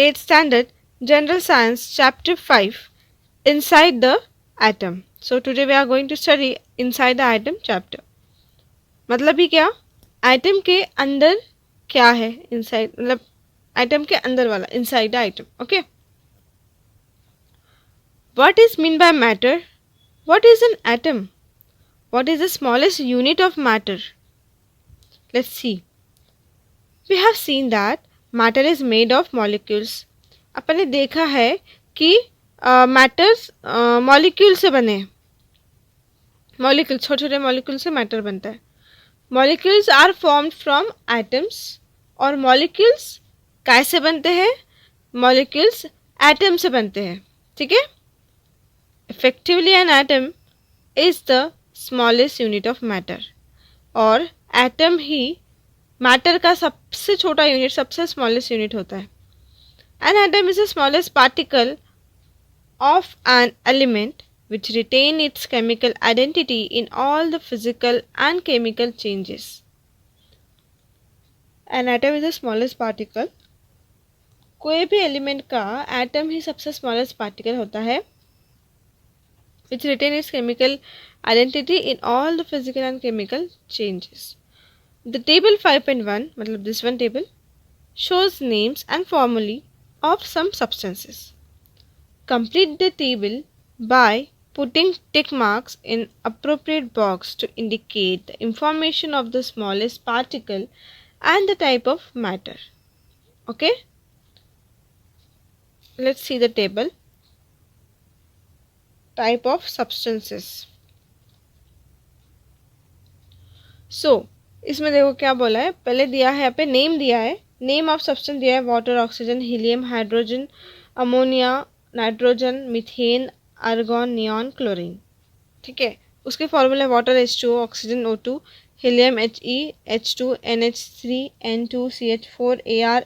8th Standard General Science Chapter 5 Inside the Atom. So today we are going to study Inside the Atom chapter. मतलब ही क्या, atom के अंदर क्या है, inside मतलब एटम के अंदर वाला, inside the atom. Okay, what is mean by matter, what is an atom, what is the smallest unit of matter. Let's see. We have seen that matter is made of molecules. अपन ने देखा है कि matters molecule से बने हैं. Molecule, छोटे छोटे मॉलिक्यूल से मैटर बनता है. Molecules are formed from atoms. और मॉलिक्यूल्स कैसे बनते हैं, मॉलिक्यूल्स एटम से बनते हैं. ठीक है. Effectively N atom is the smallest unit of matter. और एटम ही मैटर का सबसे छोटा यूनिट, सबसे स्मॉलेस्ट यूनिट होता है. N atom is the smallest particle of an element which retain its chemical identity in all the physical and chemical changes. An atom is the smallest particle. कोई भी element का atom ही सबसे smallest particle होता है, which retain its chemical identity in all the physical and chemical changes. The table 5.1, मतलब this one table, shows names and formulae of some substances. Complete the table by putting tick marks in appropriate box to indicate the information of the smallest particle and the type of matter. Okay? Let's see the table. Type of substances. So, इसमें देखो क्या बोला है. पहले दिया है यहाँ पे नेम दिया है. नेम ऑफ सब्सटेंस दिया है water, oxygen, helium, hydrogen, ammonia, nitrogen, methane, argon, neon, chlorine. ठीक है. उसके फॉर्मूले water H2O, oxygen O2, helium He, H2, NH3, N2, CH4, Ar,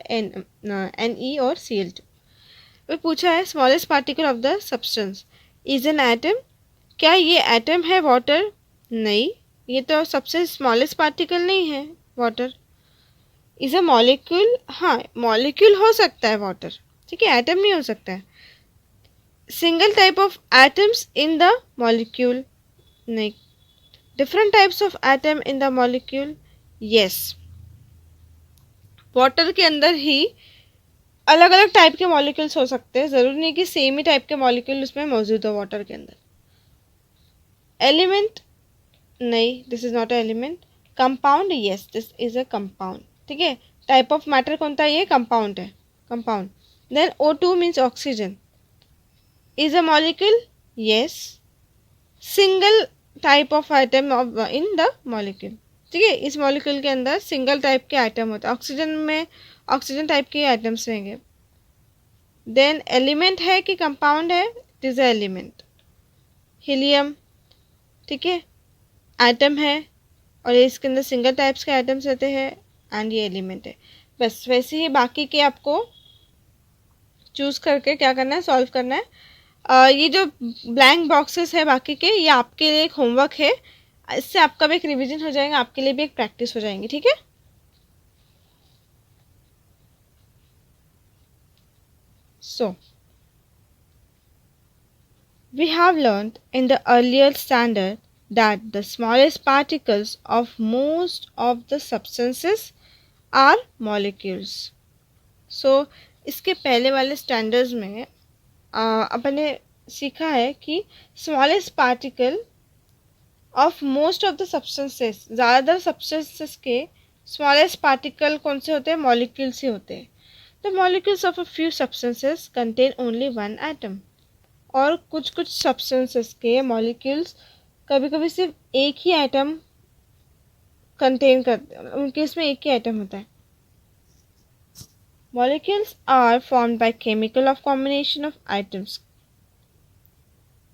Ne और Cl2. वे पूछा है smallest particle of the substance is an atom. क्या ये atom है वाटर? नहीं, ये तो सबसे स्मॉलेस्ट पार्टिकल नहीं है वाटर. Is a molecule? हाँ, मॉलिक्यूल हो सकता है वाटर. ठीक है, एटम नहीं हो सकता है. Single type of atoms in the molecule? नहीं. Different types of atom in the molecule? Yes. Water के अंदर ही अलग अलग टाइप के मॉलिक्यूल्स हो सकते हैं, ज़रूरी नहीं कि सेम ही टाइप के मॉलिक्यूल उसमें मौजूद हो वाटर के अंदर. एलिमेंट? नहीं, this is not a element. Compound? Yes, this is a compound. ठीक है. टाइप ऑफ मैटर कौन सा? ये कंपाउंड है, compound. Then O2 means oxygen. Is a molecule? Yes. Single type of item in the molecule. ठीक है. इस molecule के अंदर सिंगल टाइप के आइटम होते हैं. ऑक्सीजन में ऑक्सीजन टाइप के आइटम्स रहेंगे. देन एलिमेंट है कि कंपाउंड है? It is a element. Helium, ठीक है, आइटम है और इसके अंदर सिंगल टाइप्स के आइटम्स रहते हैं एंड ये एलिमेंट है. बस वैसे ही बाकी के आपको चूज़ करके क्या करना है, सॉल्व करना है. ये जो ब्लैंक बॉक्सेस है बाकी के, ये आपके लिए एक होमवर्क है. इससे आपका भी एक रिवीजन हो जाएगा, आपके लिए भी एक प्रैक्टिस हो जाएंगी. ठीक है. सो we have learned in the earlier standard that the smallest particles of most of the substances are molecules. So इसके पहले वाले स्टैंडर्ड्स में अपन ने सीखा है कि smallest particle of most of the substances, ज़्यादातर सब्सटेंसेस के स्मॉलेस्ट पार्टिकल कौन से होते हैं? मॉलिक्यूल्स ही होते हैं. The molecules of a few substances contain only one atom. और कुछ कुछ सब्सटेंसेस के मॉलिक्यूल्स कभी कभी सिर्फ एक ही एटम कंटेन करते हैं, उनके इसमें एक ही एटम होता है. Molecules are formed by chemical of combination of items.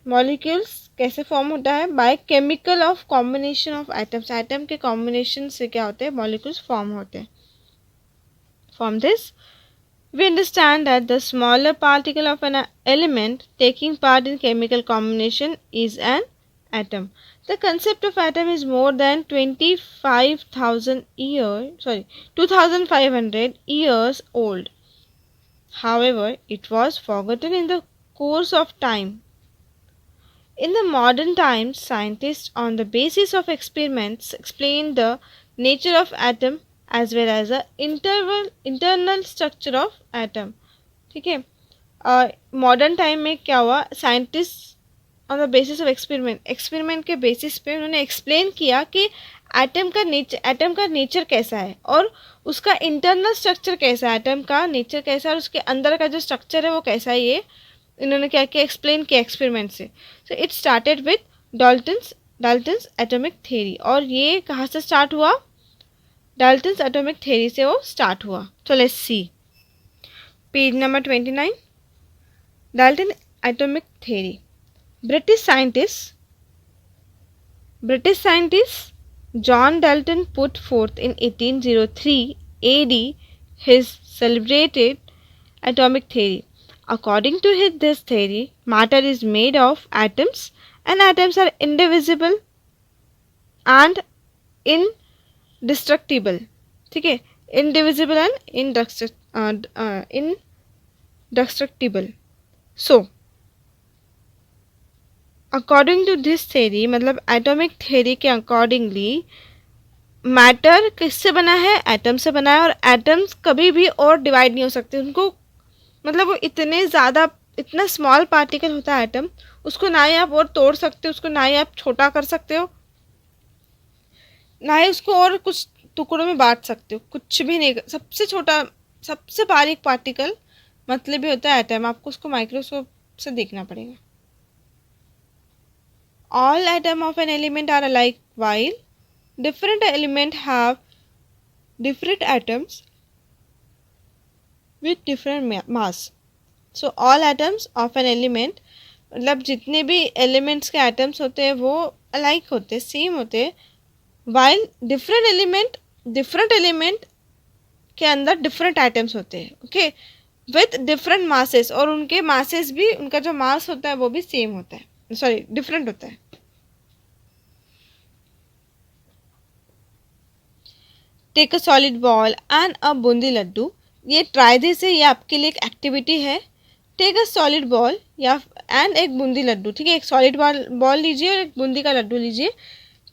Molecules कैसे फॉर्म होता है? By chemical of combination of items. Item के कॉम्बिनेशन से क्या होते हैं? मॉलिक्यूल्स फॉर्म होते हैं. From this we understand that the smaller particle of an element taking part in chemical combination is an atom. The concept of atom is more than 25,000 years, 2,500 years old. However, it was forgotten in the course of time. In the modern times, scientists, on the basis of experiments, explain the nature of atom as well as the internal structure of atom. ठीक है. Modern time में क्या हुआ, scientist on the basis of experiment के basis पे उन्होंने explain किया कि एटम का नेचर कैसा है और उसका इंटरनल स्ट्रक्चर कैसा है, एटम का नेचर कैसा है और उसके अंदर का जो स्ट्रक्चर है वो कैसा है, ये इन्होंने क्या किया, एक्सप्लेन किया एक्सपेरिमेंट से. So it started with Dalton's atomic theory. और ये कहाँ से स्टार्ट हुआ, डाल्टन्स एटॉमिक थ्योरी से वो स्टार्ट हुआ. तो let's see page number 29. Dalton atomic theory. British scientist John Dalton put forth in 1803 AD his celebrated atomic theory. According to this theory, matter is made of atoms and atoms are indivisible and indestructible. ठीक है, indivisible and indestructible. So, according to this theory, मतलब atomic theory के accordingly matter किससे बना है, atom से बना है. और एटम्स कभी भी और डिवाइड नहीं हो सकते. उनको मतलब वो इतने ज़्यादा, इतना स्मॉल पार्टिकल होता है एटम, उसको ना ही आप और तोड़ सकते हो, उसको ना ही आप छोटा कर सकते हो, ना ही उसको और कुछ टुकड़ों में बांट सकते हो, कुछ भी नहीं. सबसे छोटा, सबसे बारीक पार्टिकल मतलब भी होता है एटम. आपको उसको माइक्रोस्कोप से देखना पड़ेगा. All atom of an element are alike while different element have different atoms with different mass. So all atoms of an element, मतलब जितने भी एलिमेंट्स के एटम्स होते हैं वो अलाइक होते हैं, सेम होते हैं. while different एलिमेंट के अंदर डिफरेंट एटम्स होते हैं. Okay, with different masses. और उनके मासेस भी, उनका जो मास होता है वो भी सेम होता है, सॉरी डिफरेंट होता है. Take a solid ball and a boondi laddoo. ये ट्राई दिस है, ये आपके लिए एक एक्टिविटी है. टेक अ सॉलिड बॉल या एंड एक बूंदी लड्डू. ठीक है, एक सॉलिड बॉल लीजिए और एक बूंदी का लड्डू लीजिए.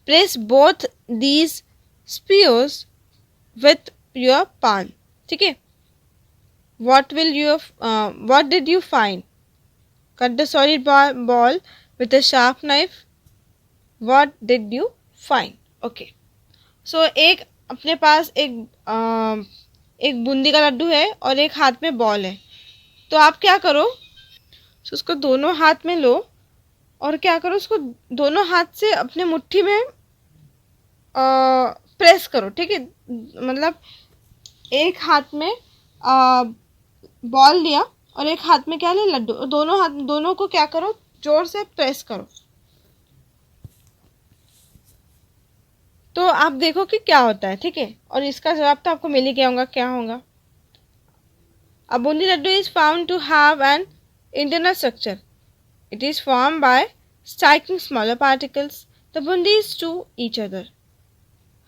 Press both these spheres with your palm. ठीक है, what did you find? Cut the solid ball with a sharp knife. What did you find? Okay. So एक अपने पास एक बूंदी का लड्डू है और एक हाथ में बॉल है. तो आप क्या करो, so उसको दोनों हाथ में लो और क्या करो, उसको दोनों हाथ से अपने मुट्ठी में प्रेस करो. ठीक है, मतलब एक हाथ में बॉल लिया और एक हाथ में क्या लिया, लड्डू. और दोनों को क्या करो, जोर से प्रेस करो. तो आप देखो कि क्या होता है. ठीक है, और इसका जवाब तो आपको मिल ही गया होगा, क्या होगा. A bundi laddu is found to have an internal structure. It is formed by striking smaller particles, the bundis, to each other.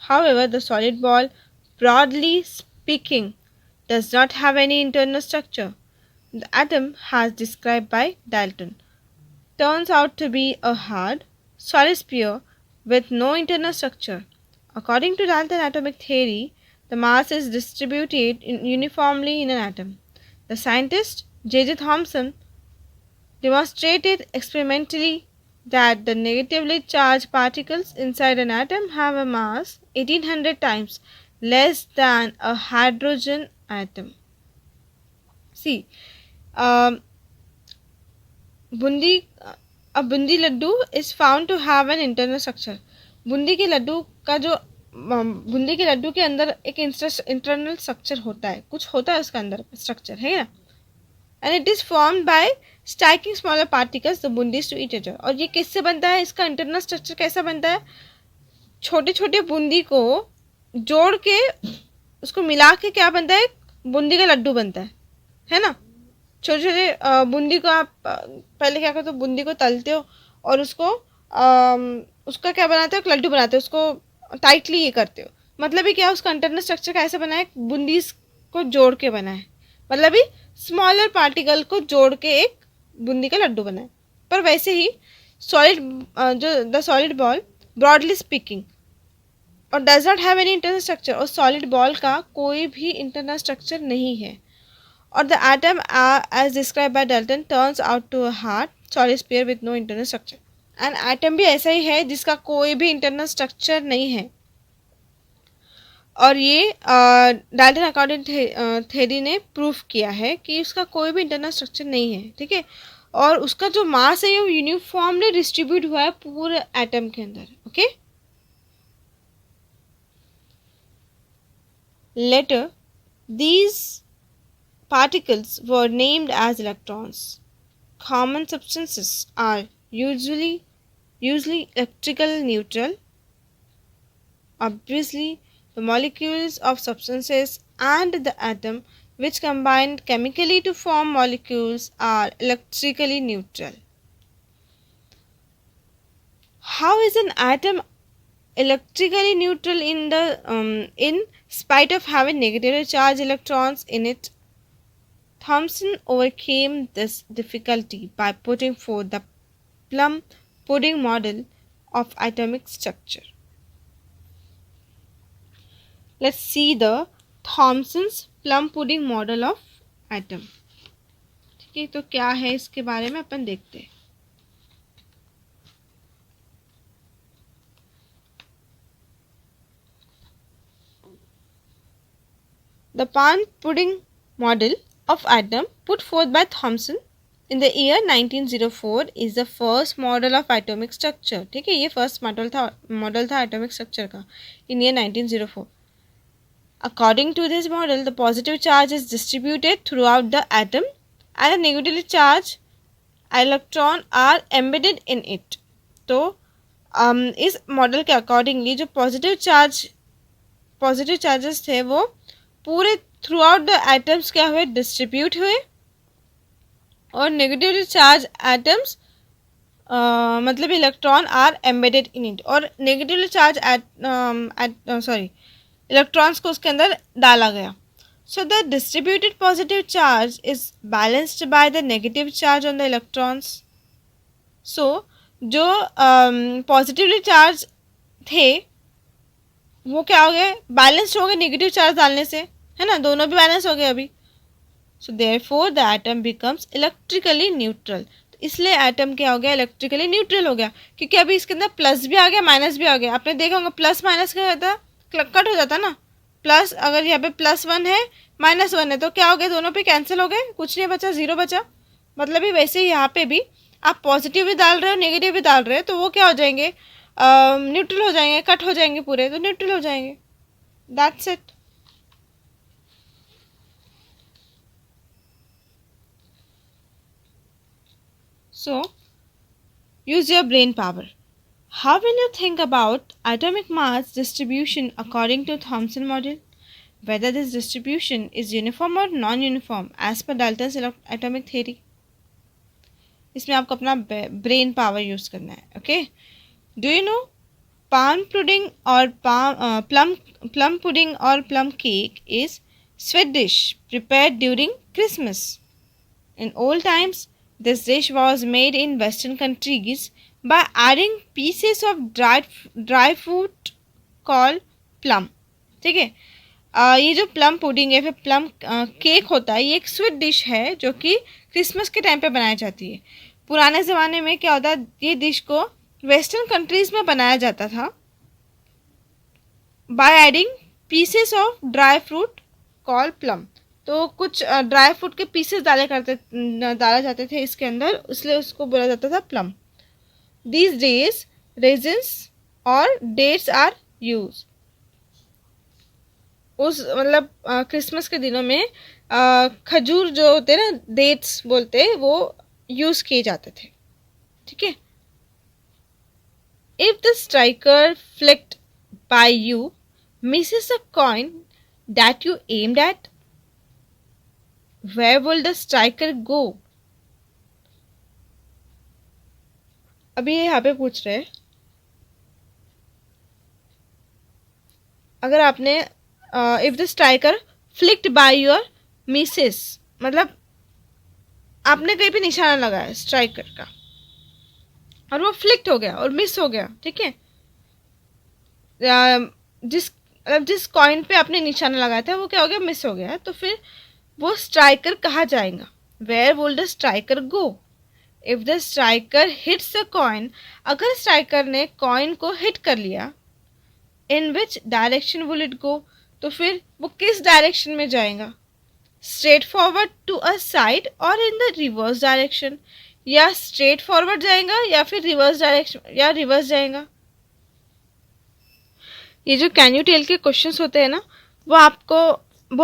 However, the solid ball, broadly speaking, does not have any internal structure. The atom, as described by Dalton, turns out to be a hard, solid sphere with no internal structure. According to Dalton atomic theory, the mass is distributed uniformly in an atom. The scientist J.J. Thomson demonstrated experimentally that the negatively charged particles inside an atom have a mass 1800 times less than a hydrogen atom. See, a bundi laddu is found to have an internal structure. Bundi के लड्डू के अंदर एक internal structure होता है, कुछ होता है उसका अंदर स्ट्रक्चर है ना. And it is formed by striking smaller particles the boondis to each other. और ये किससे बनता है, इसका इंटरनल स्ट्रक्चर कैसा बनता है, छोटे छोटे बूंदी को जोड़ के उसको मिला के क्या बनता है, बूंदी का लड्डू बनता है ना. छोटे छोटे बूंदी को आप पहले क्या करते हो, बूंदी को तलते हो और उसका क्या बनाते हो, एक लड्डू बनाते हो, उसको टाइटली ये करते हो. मतलब ये क्या, उसका इंटरनल स्ट्रक्चर कैसे बना है, बूंदीज को जोड़ के बना है. मतलब ही स्मॉलर पार्टिकल को जोड़ के एक बूंदी का लड्डू बनाए। पर वैसे ही सॉलिड जो the solid ball broadly speaking और does not have any internal structure, और सॉलिड बॉल का कोई भी इंटरनल स्ट्रक्चर नहीं है। और the atom as describe by Dalton turns out to a hard solid sphere with no internal structure. And atom भी ऐसा ही है जिसका कोई भी इंटरनल स्ट्रक्चर नहीं है। और ये डाल्टन अकॉर्डिंग थ्योरी ने प्रूफ किया है कि उसका कोई भी इंटरनल स्ट्रक्चर नहीं है, ठीक है। और उसका जो मास है वो यूनिफॉर्मली डिस्ट्रीब्यूट हुआ है पूरे एटम के अंदर, okay. Later these particles were named as electrons. Common substances are usually electrical neutral. Obviously, the molecules of substances and the atom which combine chemically to form molecules are electrically neutral. How is an atom electrically neutral in spite of having negatively charged electrons in it? Thomson overcame this difficulty by putting forth the plum pudding model of atomic structure. Let's see the Thomson's plum pudding model of atom. ठीक है, तो क्या है इसके बारे में अपन देखते हैं। The plum pudding model of atom put forth by Thomson in the year 1904 is the first model of atomic structure. ठीक है, ये फर्स्ट मॉडल था एटॉमिक स्ट्रक्चर का in year 1904. According to this model, the positive charge is distributed throughout the atom and the negatively charged electron are embedded in it. तो इस model के accordingly जो positive charges थे वो पूरे through out the atoms क्या हुए, distribute हुए, और नेगेटिवली चार्ज एटम्स मतलब electron are embedded in it, और नेगेटिवली चार्ज इलेक्ट्रॉन्स को उसके अंदर डाला गया। So the distributed positive charge is balanced by the negative charge on the electrons. So जो पॉजिटिवली चार्ज थे वो क्या हो गए, बैलेंस्ड हो गए नेगेटिव चार्ज डालने से, है ना, दोनों भी बैलेंस हो गए अभी। सो therefore the atom becomes electrically neutral. इसलिए एटम क्या हो गया, इलेक्ट्रिकली न्यूट्रल हो गया, क्योंकि अभी इसके अंदर प्लस भी आ गया माइनस भी आ गया। आपने देखा होगा प्लस माइनस क्या होता है, कट हो जाता ना। प्लस अगर यहाँ पे +1 है -1 है तो क्या हो गया, दोनों पे कैंसिल हो गए, कुछ नहीं बचा, 0 बचा। मतलब ही वैसे ही यहाँ पे भी आप पॉजिटिव भी डाल रहे हो नेगेटिव भी डाल रहे हो तो वो क्या हो जाएंगे, न्यूट्रल हो जाएंगे, कट हो जाएंगे पूरे, तो न्यूट्रल हो जाएंगे। That's it. So, use your brain power. How will you think about atomic mass distribution according to Thomson model? Whether this distribution is uniform or non-uniform as per Dalton's atomic theory. इसमें आपको अपना brain power use करना है, okay. Do you know palm pudding or plum pudding or plum cake is sweet dish prepared during Christmas. In old times, this dish was made in Western countries by adding pieces of dry fruit called plum. ठीक है, ये जो plum pudding है फिर plum cake होता है, ये एक स्वीट डिश है जो कि क्रिसमस के टाइम पे बनाई जाती है। पुराने ज़माने में क्या होता है, ये डिश को वेस्टर्न कंट्रीज़ में बनाया जाता था by adding pieces of dry fruit called plum. तो कुछ ड्राई फ्रूट के पीसेस डाले जाते थे इसके अंदर, इसलिए उसको बोला जाता था प्लम। दीज डेज रेजिन्स और डेट्स आर यूज। उस मतलब क्रिसमस के दिनों में खजूर जो होते हैं ना, डेट्स बोलते हैं, वो यूज़ किए जाते थे, ठीक है। If the striker flicked by you misses a coin that you aimed at, where will the striker go? अभी ये यहाँ पे पूछ रहे हैं, अगर आपने if the striker flicked by your Mrs मतलब आपने कहीं पे निशाना लगाया स्ट्राइकर का और वो फ्लिक्ट हो गया और मिस हो गया, ठीक है। जिस कॉइन पे आपने निशाना लगाया था वो क्या हो गया, मिस हो गया, तो फिर वो स्ट्राइकर कहाँ जाएगा, where will the striker go, if the striker hits the coin, अगर स्ट्राइकर ने कॉइन को हिट कर लिया, in which direction will it go, तो फिर वो किस डायरेक्शन में जाएगा, straight forward to a side और इन द रिवर्स डायरेक्शन, या स्ट्रेट फॉरवर्ड जाएगा या फिर रिवर्स डायरेक्शन या रिवर्स जाएगा। ये जो कैन यू टेल के क्वेश्चंस होते हैं ना, वो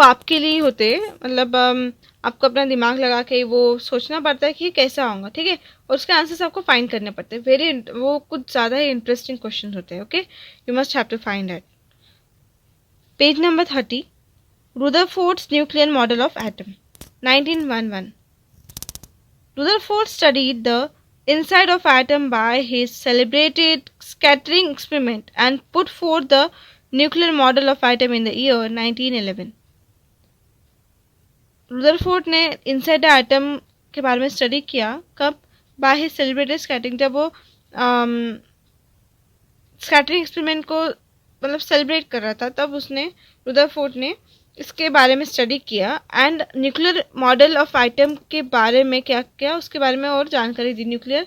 आपके लिए ही होते हैं, मतलब आपको अपना दिमाग लगा के वो सोचना पड़ता है कि कैसा होगा, ठीक है, और उसके आंसर्स आपको फाइंड करने पड़ते हैं। वो कुछ ज़्यादा ही इंटरेस्टिंग क्वेश्चन होते हैं। Okay, you must have to find that. Page number 30, Rutherford's nuclear model of atom 1911। Rutherford studied the inside of atom by his celebrated scattering experiment and put forth the nuclear model of atom in the year 1911. Rutherford ने inside the atom के बारे में study किया, कब, by his celebrated scattering, जब वो scattering experiment को मतलब सेलिब्रेट कर रहा था, तब रुदरफोर्ड ने इसके बारे में स्टडी किया and nuclear model of item के बारे में क्या किया, उसके बारे में और जानकारी दी, न्यूक्लियर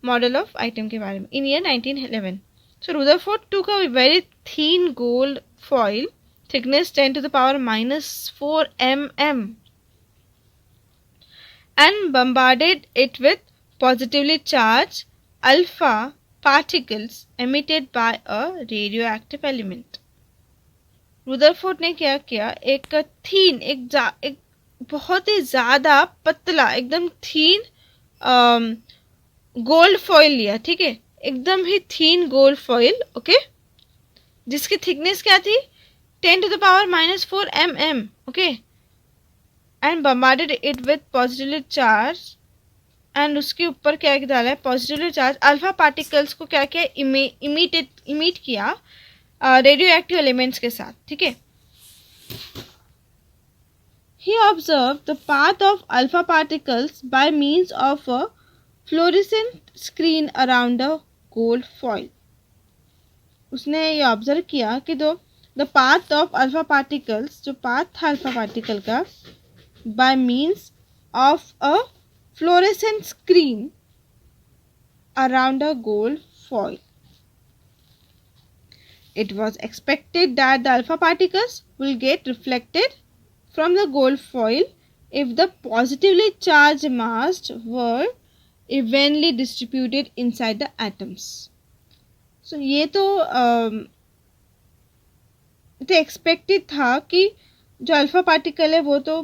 मॉडल ऑफ आइटम के बारे में, इन ईयर 1911। सो रुदरफोर्ड टूक a very thin gold foil, thickness 10 to the power -4 mm, and bombarded it with positively charged alpha particles emitted by a radioactive element. Rutherford ने क्या किया, एक थीन एक बहुत ही ज़्यादा पतला एकदम थीन गोल्ड फॉइल लिया, ठीक है, एकदम ही थीन गोल्ड फॉइल, ओके, जिसकी थिकनेस क्या थी 10 to the power -4 mm, okay, and bombarded it with positively charge, and उसके ऊपर क्या डाला है, पॉजिटिवली चार्ज अल्फा पार्टिकल्स को क्या किया, इमिट किया रेडियो एक्टिव एलिमेंट्स के साथ, ठीक है। He observed the path of alpha particles by means of a fluorescent screen around a gold foil. उसने ये ऑब्जर्व किया कि the path of alpha particles, जो पाथ था अल्फा पार्टिकल का, by means of a fluorescent screen around a gold foil. It was expected that the alpha particles will get reflected from the gold foil if the positively charged mass were evenly distributed inside the atoms. So ये तो expected था कि जो alpha particle है वो तो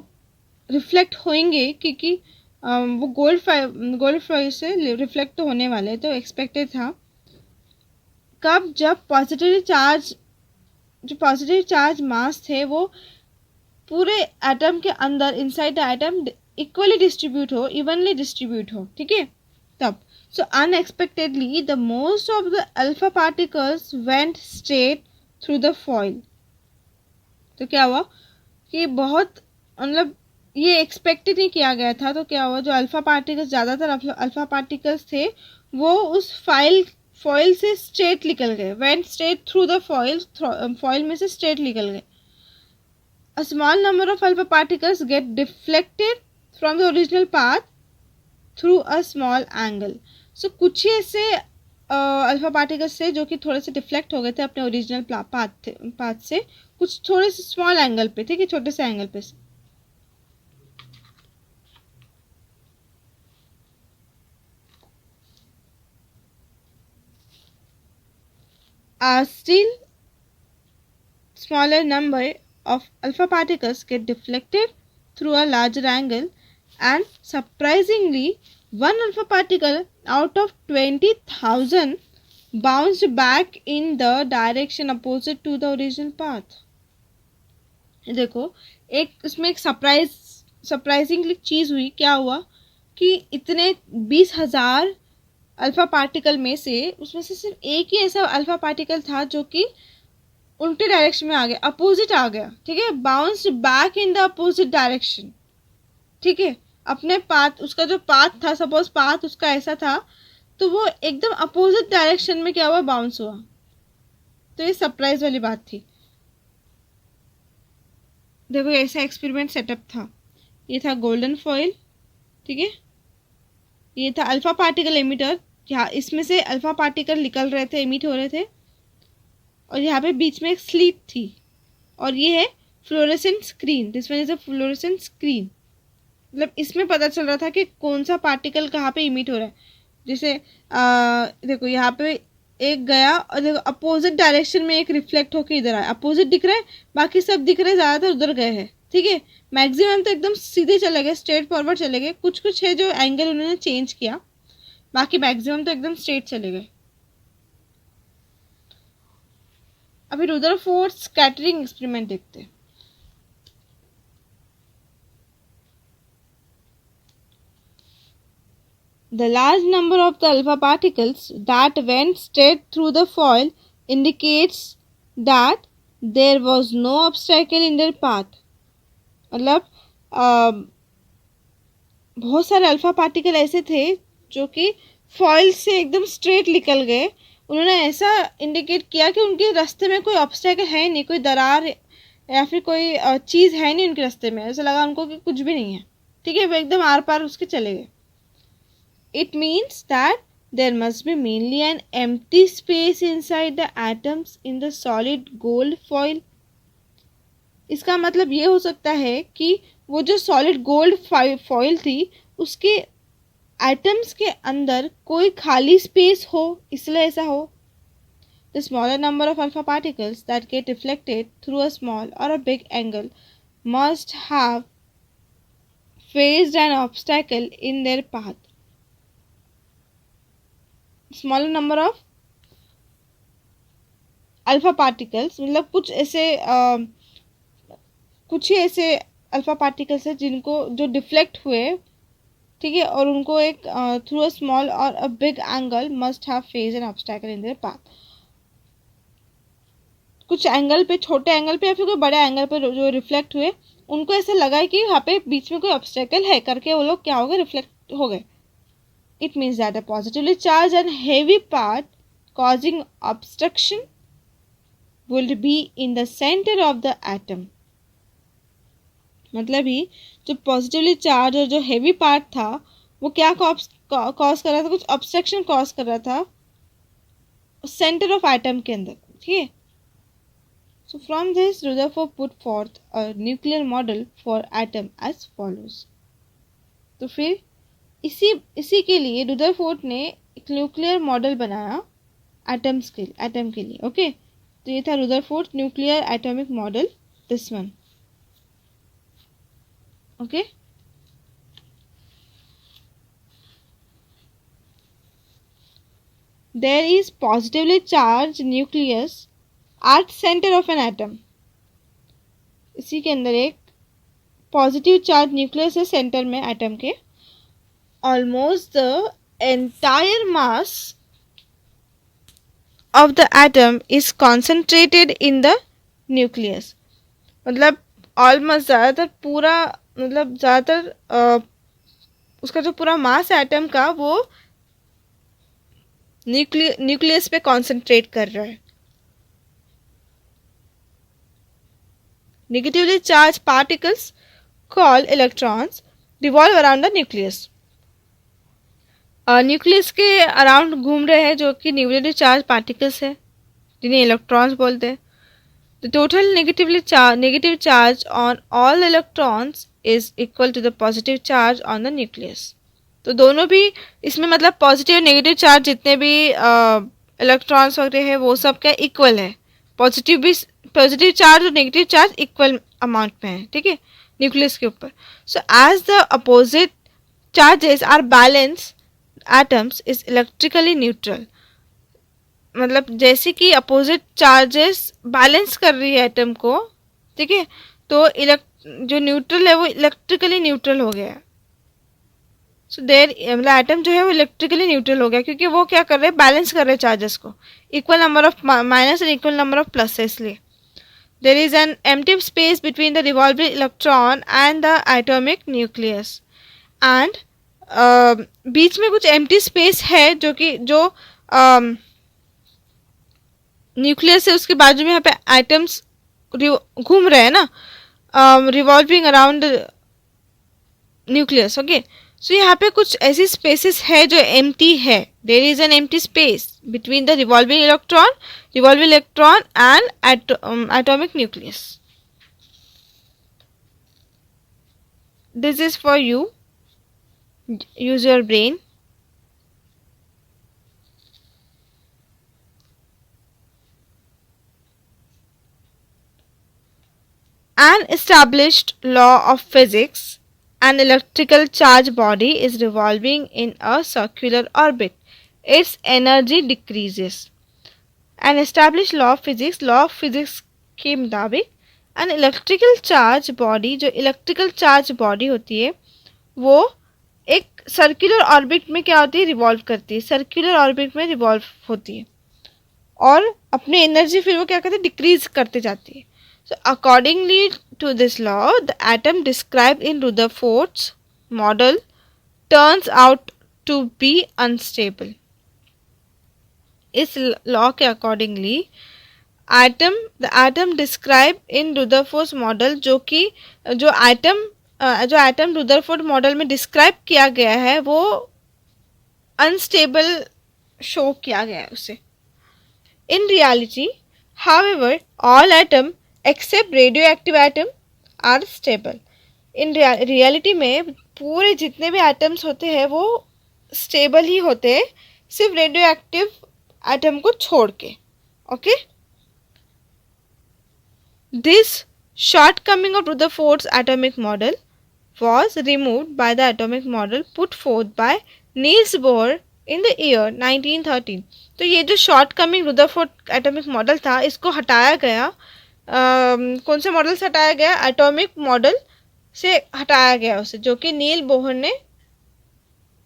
reflect होंगे, क्योंकि वो गोल्ड फॉइल से रिफ्लेक्ट तो होने वाले, तो एक्सपेक्टेड था। कब, जब जो पॉजिटिव चार्ज मास थे वो पूरे एटम के अंदर inside the atom equally distribute हो, इवनली डिस्ट्रीब्यूट हो, ठीक है, तब। So unexpectedly the most of the alpha particles went straight through the foil. तो क्या हुआ कि बहुत, मतलब ये एक्सपेक्टेड नहीं किया गया था, तो क्या हुआ, जो अल्फा पार्टिकल्स, ज़्यादातर अल्फा पार्टिकल्स थे वो उस फॉइल से स्ट्रेट निकल गए, went straight through the foil में से स्ट्रेट निकल गए। A small number of alpha particles get deflected from the original path through a small angle. So कुछ ही ऐसे अल्फा पार्टिकल्स थे जो कि थोड़े से डिफ्लेक्ट हो गए थे अपने ओरिजिनल पाथ से, कुछ थोड़े से स्मॉल एंगल पे, ठीक है, छोटे से एंगल पे। A still smaller number of alpha particles get deflected through a larger angle, and surprisingly, one alpha particle out of 20,000 bounced back in the direction opposite to the original path. देखो, उसमें एक surprisingly चीज़ हुई। क्या हुआ कि इतने 20,000 alpha particle में से, उसमें से सिर्फ एक ही ऐसा अल्फा पार्टिकल था जो कि उल्टे डायरेक्शन में आ गया, अपोजिट आ गया, ठीक है, bounce back in the opposite direction, ठीक है, अपने पाथ, उसका जो पाथ था, सपोज पाथ उसका ऐसा था, तो वो एकदम अपोजिट डायरेक्शन में क्या हुआ, बाउंस हुआ। तो ये सरप्राइज वाली बात थी। देखो ऐसा एक्सपेरिमेंट सेटअप था। ये था गोल्डन फॉइल, ठीक है, ये था अल्फा पार्टिकल एमिटर, यहाँ इसमें से अल्फा पार्टिकल निकल रहे थे, एमिट हो रहे थे, और यहाँ पे बीच में एक स्लिट थी, और ये है fluorescent screen, this one is a fluorescent screen. मतलब इसमें पता चल रहा था कि कौन सा पार्टिकल कहाँ पे इमिट हो रहा है। जैसे देखो यहाँ पे एक गया, और देखो अपोजिट डायरेक्शन में एक रिफ्लेक्ट होकर इधर आया, अपोजिट दिख रहा है, बाकी सब दिख रहे हैं ज़्यादातर उधर गए हैं, ठीक है। मैक्सिमम तो एकदम सीधे चले गए, स्ट्रेट फॉरवर्ड चले गए, कुछ कुछ है जो एंगल उन्होंने चेंज किया, बाकी मैक्सिमम तो एकदम स्ट्रेट चले गए। अभी रुदरफोर्ड स्कैटरिंग एक्सपेरिमेंट देखते हैं। The large number of the alpha particles that went straight through the foil indicates that there was no obstacle in their path. मतलब बहुत सारे अल्फा पार्टिकल ऐसे थे जो कि फॉइल से एकदम स्ट्रेट निकल गए। उन्होंने ऐसा इंडिकेट किया कि उनके रास्ते में कोई ऑब्स्टेकल है नहीं, कोई दरार या फिर कोई चीज़ है नहीं उनके रास्ते में, ऐसा लगा उनको कि कुछ भी नहीं है, ठीक है, वो एकदम आर पार उसके चले गए। It means that there must be mainly an empty space inside the atoms in the solid gold foil. इसका मतलब ये हो सकता है कि वो जो सॉलिड गोल्ड फॉइल थी उसके एटम्स के अंदर कोई खाली स्पेस हो, इसलिए ऐसा हो। The smaller number of alpha particles that get reflected through a small or a big angle must have faced an obstacle in their path. Smaller number of alpha particles, मतलब कुछ ही ऐसे अल्फा पार्टिकल्स हैं जिनको जो deflect हुए, ठीक है, और उनको एक थ्रू अ स्मॉल और a big angle must have face N obstacle in their path. कुछ एंगल पे, छोटे एंगल पे या फिर कोई बड़े एंगल पे जो रिफ्लेक्ट हुए, उनको ऐसा लगा है कि यहाँ पे बीच में कोई ऑब्स्टैकल है करके वो लोग क्या हो गए, रिफ्लेक्ट हो गए। It means that a positively charged and heavy part causing obstruction will be in the center of the atom. मतलब ही जो पॉजिटिवली चार्ज और जो हेवी पार्ट था वो क्या कॉज कर रहा था, कुछ ऑब्स्ट्रक्शन कॉज कर रहा था सेंटर ऑफ एटम के अंदर, ठीक है। So from this Rutherford put forth a nuclear model for atom as follows. तो फिर इसी के लिए रुदरफोर्ड ने एक न्यूक्लियर मॉडल बनाया एटम के लिए, ओके। तो ये था Rutherford nuclear atomic model, this one, okay. There is positively charge nucleus at centre of an atom. इसी के अंदर एक पॉजिटिव चार्ज न्यूक्लियस है सेंटर में एटम के। Almost the entire mass of the atom is concentrated in the nucleus. मतलब almost ज़्यादातर पूरा, मतलब ज़्यादातर उसका जो पूरा मास है एटम का वो न्यूक्लियस पे कॉन्सेंट्रेट कर रहा है। Negatively charge particles called electrons revolve around the nucleus. Nucleus के अराउंड घूम रहे हैं जो कि नेगेटिवली चार्ज पार्टिकल्स है जिन्हें इलेक्ट्रॉन्स बोलते हैं। The total negative charge on all electrons is equal to the positive charge on the nucleus. तो दोनों भी इसमें, मतलब पॉजिटिव नेगेटिव चार्ज जितने भी इलेक्ट्रॉन्स वगैरह है वो सब क्या इक्वल है। पॉजिटिव चार्ज और नेगेटिव चार्ज इक्वल अमाउंट में है, ठीक है, न्यूक्लियस के ऊपर। So as the opposite charges are balance atoms is electrically neutral. मतलब जैसे कि अपोजिट चार्जेस बैलेंस कर रही है एटम को, ठीक है, तो जो न्यूट्रल है वो इलेक्ट्रिकली न्यूट्रल हो गया। सो मतलब एटम जो है वो इलेक्ट्रिकली न्यूट्रल हो गया क्योंकि वो क्या कर रहे हैं, बैलेंस कर रहे हैं चार्जेस को, equal number of minus and equal number of plus है इसलिए। there is an empty space between the revolving electron and the atomic nucleus. And बीच में कुछ empty space है जो कि जो न्यूक्लियस है उसके बाजू में यहाँ पे एटम्स घूम रहे हैं ना, revolving around nucleus. Okay, so यहाँ पे कुछ ऐसी स्पेसेस है जो एम्प्टी है. There is an empty space between the revolving electron and atomic nucleus. This is for you. Use your brain. An established law of physics, an electrical charge body is revolving in a circular orbit. Its energy decreases. An established law of physics के मुताबिक an electrical charge body, जो electrical charge body होती है वो एक circular orbit में क्या होती है, रिवॉल्व करती है. सर्कुलर ऑर्बिट में रिवॉल्व होती है और अपनी एनर्जी फिर वो क्या करती है, डिक्रीज करते जाती है. So accordingly to this law, the atom described in Rutherford's model turns out to be unstable. इस लॉ के accordingly the atom described in Rutherford's model, जो कि जो एटम रुदरफोर्ड मॉडल में डिस्क्राइब किया गया है वो अनस्टेबल शो किया गया है उसे. In reality, however, all atoms except radioactive atom are stable. In reality में पूरे जितने भी एटम्स होते हैं वो स्टेबल ही होते हैं, सिर्फ रेडियो एक्टिव एटम को छोड़ के. Okay, this shortcoming of Rutherford's atomic model was removed by the atomic model put forth by Niels Bohr in the year 1913. तो ये जो short coming Rutherford atomic model था इसको हटाया गया. कौन से मॉडल से हटाया गया, एटॉमिक मॉडल से हटाया गया उसे, जो कि नील बोहर ने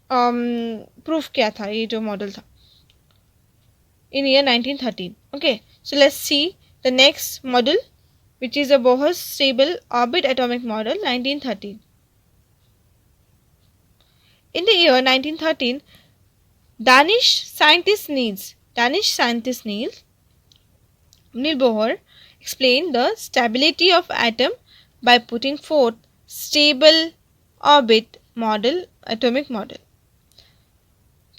प्रूफ किया था ये जो मॉडल था in year 1913. Okay, so let's see the next model which is a Bohr stable orbit atomic model 1913. In the year 1913, Danish scientist Niels Bohr explained the stability of atom by putting forth stable orbit atomic model.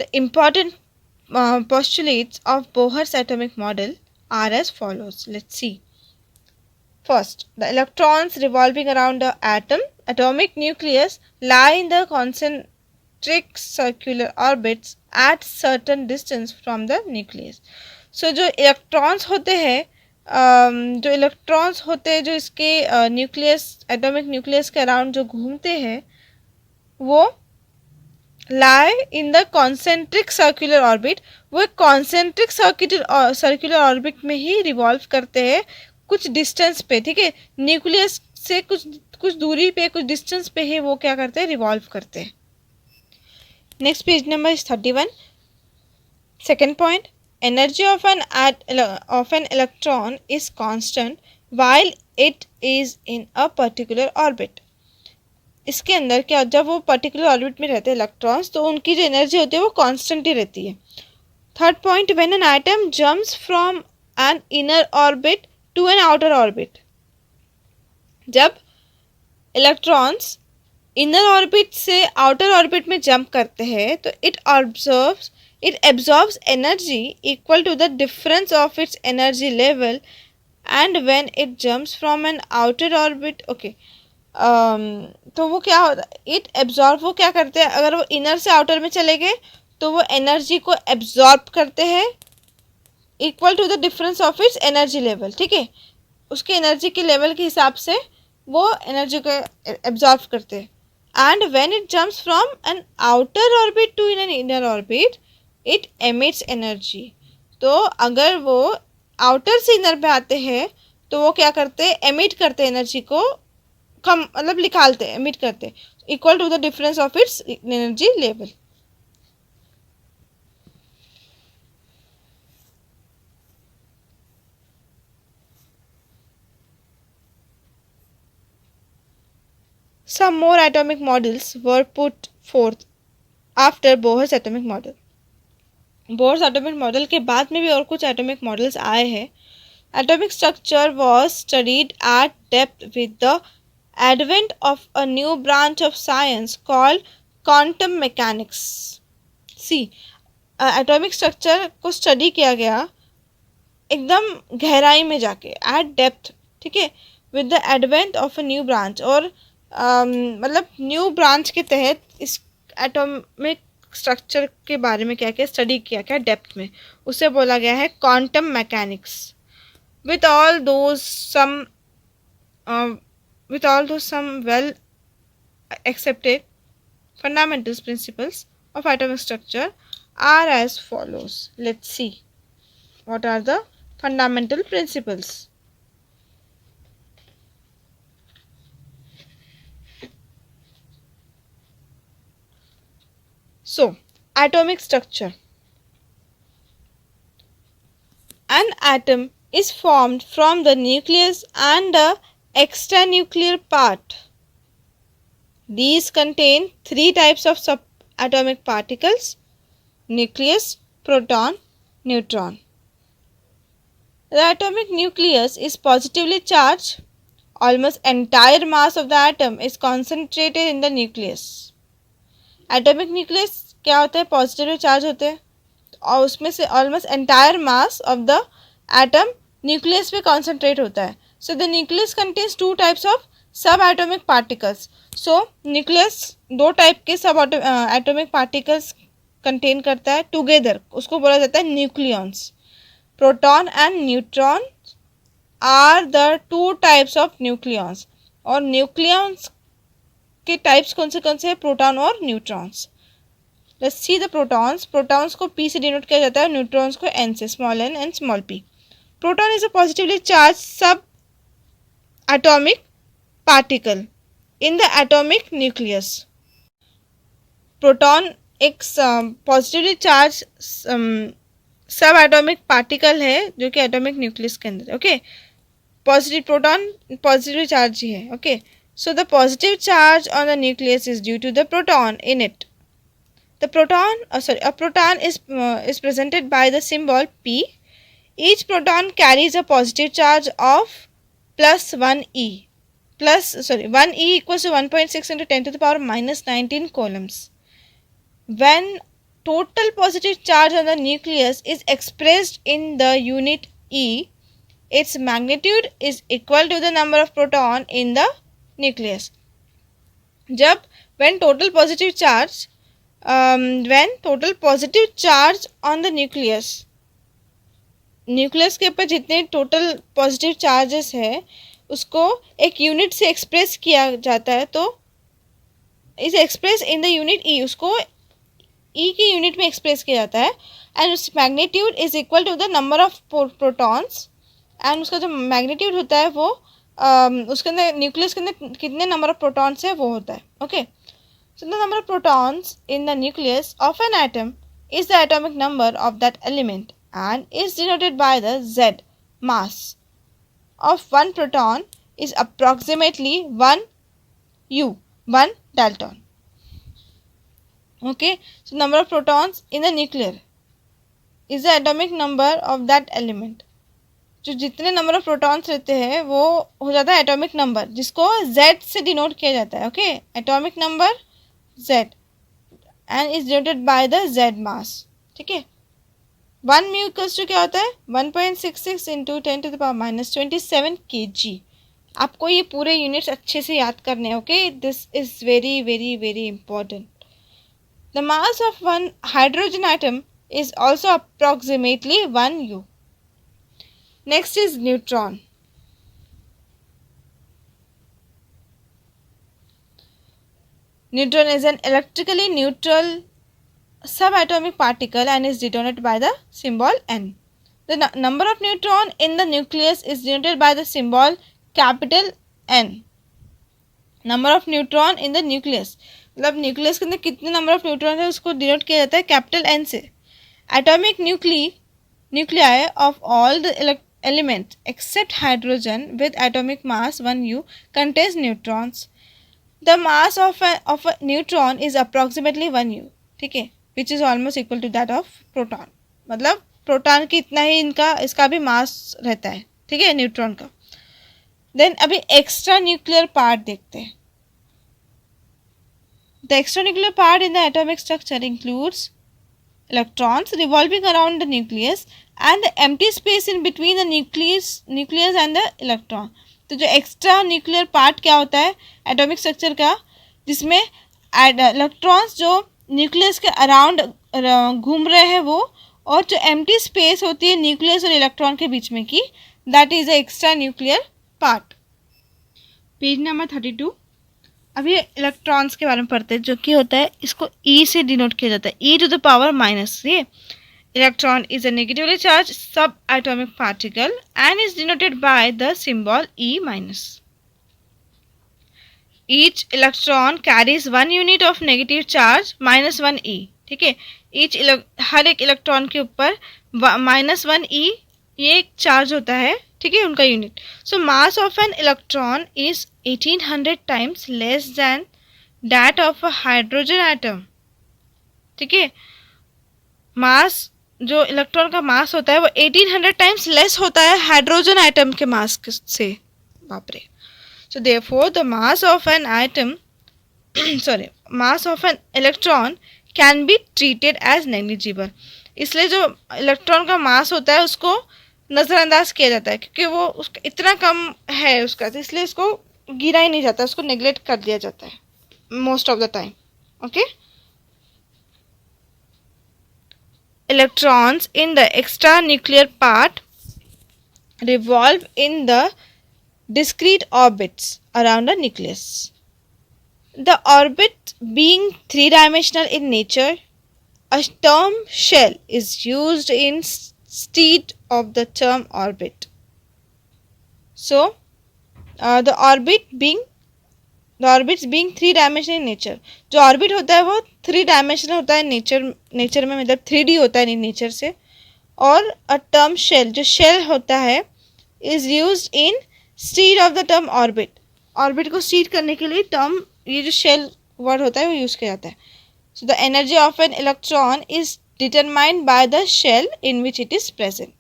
The important postulates of Bohr's atomic model are as follows. Let's see. First, the electrons revolving around the atomic nucleus lie in the concentric circular orbits at certain distance from the nucleus. So जो electrons होते हैं जो इसके nucleus atomic nucleus के around जो घूमते हैं वो lie in the concentric circular orbit. वो कॉन्सेंट्रिक सर्कुलर ऑर्बिट में ही रिवॉल्व करते हैं कुछ डिस्टेंस पे. ठीक है, न्यूक्लियस से कुछ दूरी पे, कुछ डिस्टेंस पे ही वो क्या करते हैं, रिवॉल्व करते हैं. Next page number is 31. Second point, energy of an electron is constant while it is in a particular orbit. इसके अंदर क्या, जब वो पर्टिकुलर ऑर्बिट में रहते हैं इलेक्ट्रॉन्स तो उनकी जो एनर्जी होती है वो कांस्टेंट ही रहती है. Third point, when an atom jumps from an inner orbit to an outer orbit. जब इलेक्ट्रॉन्स इनर ऑर्बिट से आउटर ऑर्बिट में जंप करते हैं तो it absorbs energy equal to the difference of its energy level, and when it jumps from an outer orbit, okay, तो वो क्या होता है, वो क्या करते हैं, अगर वो इनर से आउटर में चले गए तो वो एनर्जी को एब्जॉर्ब करते हैं equal to the difference of its energy level. ठीक है, उसके एनर्जी के लेवल के हिसाब से वो एनर्जी को एब्जॉर्ब करते हैं. And when it jumps from an outer orbit to an inner orbit it emits energy. तो अगर वो आउटर से इनर पे आते हैं तो वो क्या करते हैं, एमिट करते हैं एनर्जी को, कम मतलब निकालते हैं, एमिट करते हैं equal to the difference of its energy level. Some more atomic models were put forth after Bohr's atomic model. Bohr's atomic model के बाद में भी और कुछ एटॉमिक मॉडल्स आए हैं. Atomic structure was studied at depth with the advent of a new branch of science called quantum mechanics. See, atomic structure को study किया गया एकदम गहराई में जाके, एट डेप्थ, ठीक है, with the advent of a new branch. और मतलब न्यू ब्रांच के तहत इस एटॉमिक स्ट्रक्चर के बारे में क्या क्या स्टडी किया क्या डेप्थ में, उसे बोला गया है quantum mechanics. With all those some well accepted fundamental principles of atomic structure are as follows. Let's see what are the fundamental principles. So, atomic structure. An atom is formed from the nucleus and the extranuclear part. These contain three types of subatomic particles: nucleus, proton, neutron. The atomic nucleus is positively charged. Almost entire mass of the atom is concentrated in the nucleus. Atomic nucleus क्या होता है? Positively charge होते हैं और उसमें से almost entire mass of the atom nucleus पे concentrate होता है. So the nucleus contains two types of सब एटोमिक पार्टिकल्स. सो न्यूक्लियस दो टाइप के सब एटोमिक पार्टिकल्स कंटेन करता है टुगेदर, उसको बोला जाता है nucleons. Proton and neutron are the two types of nucleons. और न्यूक्लियॉन्स के टाइप्स कौन से हैं? प्रोटॉन और neutrons. Let's see the protons. Protons को P से डिनोट किया जाता है, न्यूट्रॉन्स को N से, small n and small p. Proton is a positively charge subatomic particle in the atomic nucleus. Proton एक positively charge subatomic particle है जो कि एटॉमिक न्यूक्लियस के अंदर. Okay, positive proton positively charge ही है. Okay, so the positive charge on the nucleus is due to the proton in it. The a proton is presented by the symbol P. Each proton carries a positive charge of plus 1e. 1e equals to 1.6 into 10 to the power minus 19 coulombs. When total positive charge on the nucleus is expressed in the unit E, its magnitude is equal to the number of proton in the nucleus. जब when total positive charge on the nucleus के ऊपर जितने total positive charges है उसको एक unit से express किया जाता है, तो is express in the unit e, उसको ई की यूनिट में एक्सप्रेस किया जाता है. एंड उस magnitude is equal to the number of protons. And उसका जो मैग्नीट्यूड होता है वो उसके अंदर न्यूक्लियस के अंदर कितने नंबर ऑफ प्रोटॉन्स है वो होता है. Okay, so the number of protons in the nucleus of an atom is the atomic number of that element and is denoted by the Z. Mass of one proton is approximately 1 U, 1 Dalton. Okay, so number of protons in the nuclear is the atomic number of that element. जो जितने number of protons रहते हैं वो हो जाता है atomic number, जिसको Z से डिनोट किया जाता है. Okay, atomic number Z and is denoted by the Z मास. ठीक है, 1 म्यू इक्वल्स टू क्या होता है? 1.66 into 10 to the power minus 27 kg. आपको ये पूरे यूनिट्स अच्छे से याद करने हैं. Okay, this is very very very important. The mass of one hydrogen atom is also approximately 1 U. Next is neutron. Neutron is an electrically neutral subatomic particle and is denoted by the symbol N. The number of neutron in the nucleus is denoted by the symbol capital N. Number of neutron in the nucleus, मतलब nucleus के अंदर कितने number of neutron है उसको denote किया जाता है capital N से. Atomic nuclei of all the element except hydrogen with atomic mass 1 U contains neutrons. The mass of a neutron is approximately 1 u, ठीक है, which is almost equal to that of proton. मतलब proton की इतना ही इसका भी मास रहता है, ठीक है, न्यूट्रॉन का. देन अभी एक्स्ट्रा न्यूक्लियर पार्ट देखते हैं. The extra nuclear part in the atomic structure includes electrons revolving around the nucleus and the empty space in between the nucleus and the electron. तो जो एक्स्ट्रा न्यूक्लियर पार्ट क्या होता है atomic structure का, जिसमें electrons जो nucleus के around घूम रहे हैं वो, और जो एम्प्टी स्पेस होती है न्यूक्लियस और इलेक्ट्रॉन के बीच में की, that is a extra nuclear part. Page number 32. अभी इलेक्ट्रॉन्स के बारे में पढ़ते हैं, जो कि होता है इसको ई से डिनोट किया जाता है, e to the power minus. ये electron is a negatively charge subatomic particle and is denoted by the symbol e minus. Each electron carries 1 unit of negative charge -1 e, ठीक है. हर एक इलेक्ट्रॉन के ऊपर -1 ई ये एक चार्ज होता है, ठीक है, उनका unit. So mass of an electron is 1800 times less than that of a hydrogen atom, ठीक है. मास जो इलेक्ट्रॉन का मास होता है वो 1800 टाइम्स लेस होता है हाइड्रोजन एटम के मास से. बाप रे. So therefore the mass of an atom sorry mass of an electron can be treated as negligible. इसलिए जो इलेक्ट्रॉन का मास होता है उसको नज़रअंदाज किया जाता है, क्योंकि वो उसका इतना कम है उसका, तो इसलिए इसको गिरा ही नहीं जाता, उसको नेग्लेक्ट कर दिया जाता है most of the time. Okay. Electrons in the extra nuclear part revolve in the discrete orbits around the nucleus. The orbit being three-dimensional in nature, a term shell is used instead of the term orbit. So, the orbits being three-dimensional in nature. जो orbit होता है वो 3 dimensional होता है nature में, मतलब 3D होता है नेचर से. और अ टर्म शेल, जो शेल होता है, is use in stead of the term orbit. Orbit को स्टीड करने के लिए टर्म, ये जो शेल वर्ड होता है वो यूज किया जाता है. So the energy of an electron is determined by the shell in which it is present.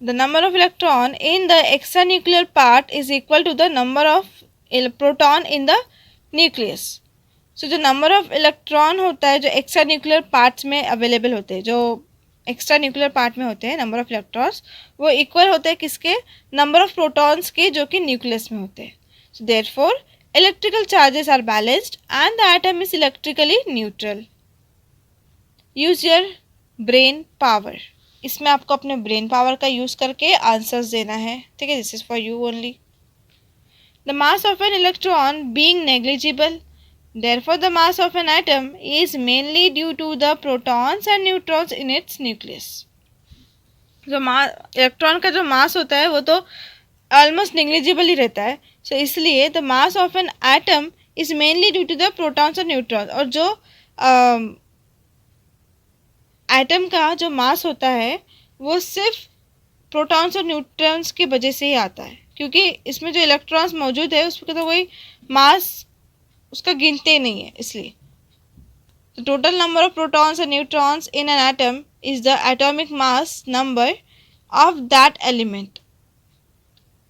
The number of electron in the extranuclear part is equal to the number of proton in the nucleus. So जो number of electron होता है जो extra nuclear parts में available होते हैं, जो extra nuclear part में होते हैं, नंबर ऑफ इलेक्ट्रॉन्स वो इक्वल होते हैं किसके, नंबर ऑफ प्रोटॉन्स के, जो कि न्यूक्लियस में होते हैं. So therefore electrical charges are balanced and the atom is electrically neutral. Use your brain power. इसमें आपको अपने ब्रेन पावर का यूज करके आंसर्स देना है, ठीक है. This is for you only. The mass of an electron being negligible, therefore the mass of an atom is mainly due to the protons and neutrons in its nucleus. जो electron का जो मास होता है वो तो ऑलमोस्ट नेग्लिजिबल ही रहता है. So इसलिए the mass of an atom is mainly due to the protons और न्यूट्रॉन्स. और जो एटम का जो मास होता है वो सिर्फ प्रोटॉन्स और न्यूट्रॉन्स की वजह से ही आता है, क्योंकि इसमें जो इलेक्ट्रॉन्स मौजूद है उसका तो कोई मास उसका गिनते नहीं है. इसलिए the total number of protons and neutrons in an atom is the atomic mass number of that element.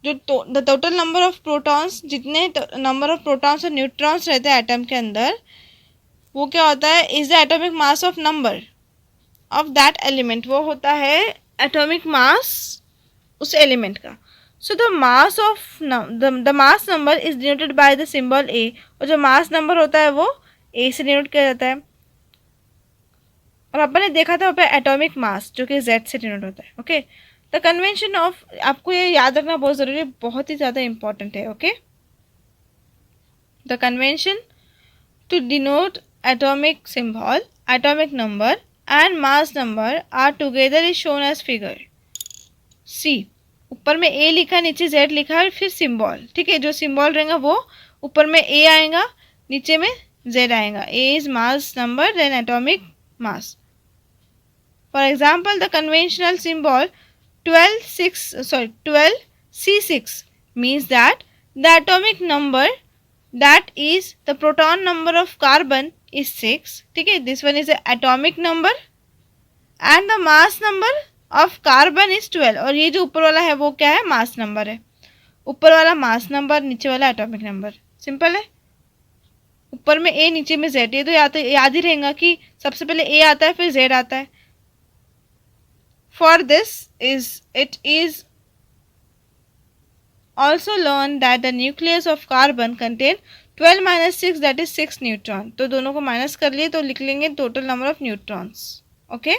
जो the total number of protons, जितने नंबर ऑफ प्रोटॉन्स और न्यूट्रॉन्स रहते हैं एटम के अंदर, वो क्या होता है, is the atomic mass of number of that element. वो होता है एटॉमिक मास उस एलिमेंट का. So the mass of the mass number is denoted by the symbol A. और जो मास नंबर होता है वो A से डिनोट किया जाता है. और अपन ने देखा था वहाँ पे एटॉमिक मास जो कि Z से डिनोट होता है. ओके. द कन्वेंशन ऑफ, आपको ये याद रखना बहुत ज़रूरी है, बहुत ही ज़्यादा इंपॉर्टेंट है. Okay. The convention to denote atomic symbol, atomic number and mass number are together is shown as figure C. ऊपर में ए लिखा है, नीचे जेड लिखा है, फिर सिंबल, ठीक है. जो सिंबल रहेगा वो ऊपर में ए आएगा, नीचे में जेड आएगा. A is mass number then atomic mass. For example the conventional symbol 12C6 means that the atomic number, that is the proton number of carbon is 6. ठीक है, this one is the atomic number and the mass number of carbon is 12. और ये जो ऊपर वाला है वो क्या है, मास नंबर है. ऊपर वाला मास नंबर, नीचे वाला एटॉमिक नंबर. सिंपल है. ऊपर में ए, नीचे में जेड. ये तो याद ही रहेगा कि सबसे पहले ए आता है फिर जेड आता है. For this it is also learned that the nucleus of carbon contain 12 minus 6, that is 6 neutron. तो दोनों को माइनस कर लिए तो लिख लेंगे total number of neutrons. Okay.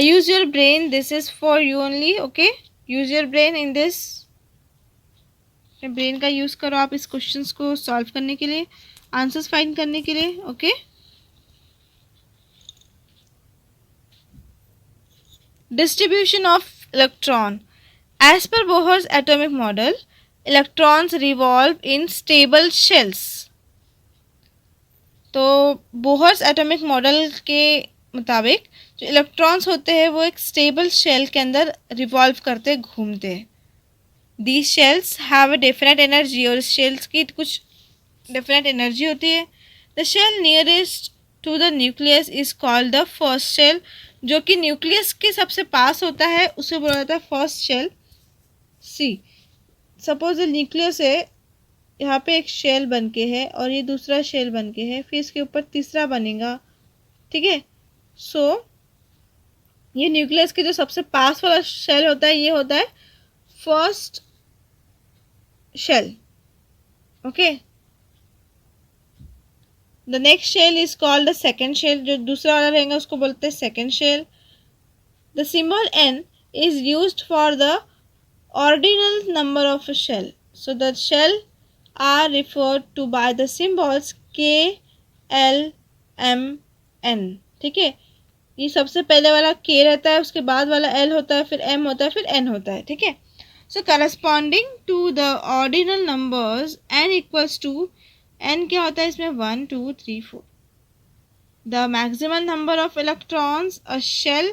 Use your brain. This is for you only. Okay. Use your brain in this. Brain का use करो आप इस क्वेश्चंस को सॉल्व करने के लिए, आंसर्स फाइंड करने के लिए. Okay. Distribution of electron. As per Bohr's atomic model, electrons revolve in stable shells. तो बोहर्स एटॉमिक मॉडल के मुताबिक जो इलेक्ट्रॉन्स होते हैं वो एक स्टेबल शेल के अंदर रिवॉल्व करते, घूमते हैं. These shells have a definite energy, और शेल्स की कुछ डेफिनेट एनर्जी होती है. The shell nearest to the nucleus is called the first shell. जो कि न्यूक्लियस के सबसे पास होता है उसे बोला जाता है फर्स्ट शेल. सी सपोज न्यूक्लियस है, यहाँ पे एक शेल बन के है और ये दूसरा शेल बन के है, फिर इसके ऊपर तीसरा बनेगा. ठीक है. सो ये न्यूक्लियस के जो सबसे पास वाला शेल होता है ये होता है first shell. Okay. The next shell is called the second shell. जो दूसरा वाला रहेगा उसको बोलते हैं second shell. The symbol n is used for the ordinal number of a shell. So the shell are referred to by the symbols K, L, M, N. ठीक है. ये सबसे पहले वाला K रहता है, उसके बाद वाला L होता है, फिर M होता है, फिर N होता है. ठीक है. So corresponding to the ordinal numbers n equals to, n क्या होता है इसमें 1 2 3 4. The maximum number of electrons a shell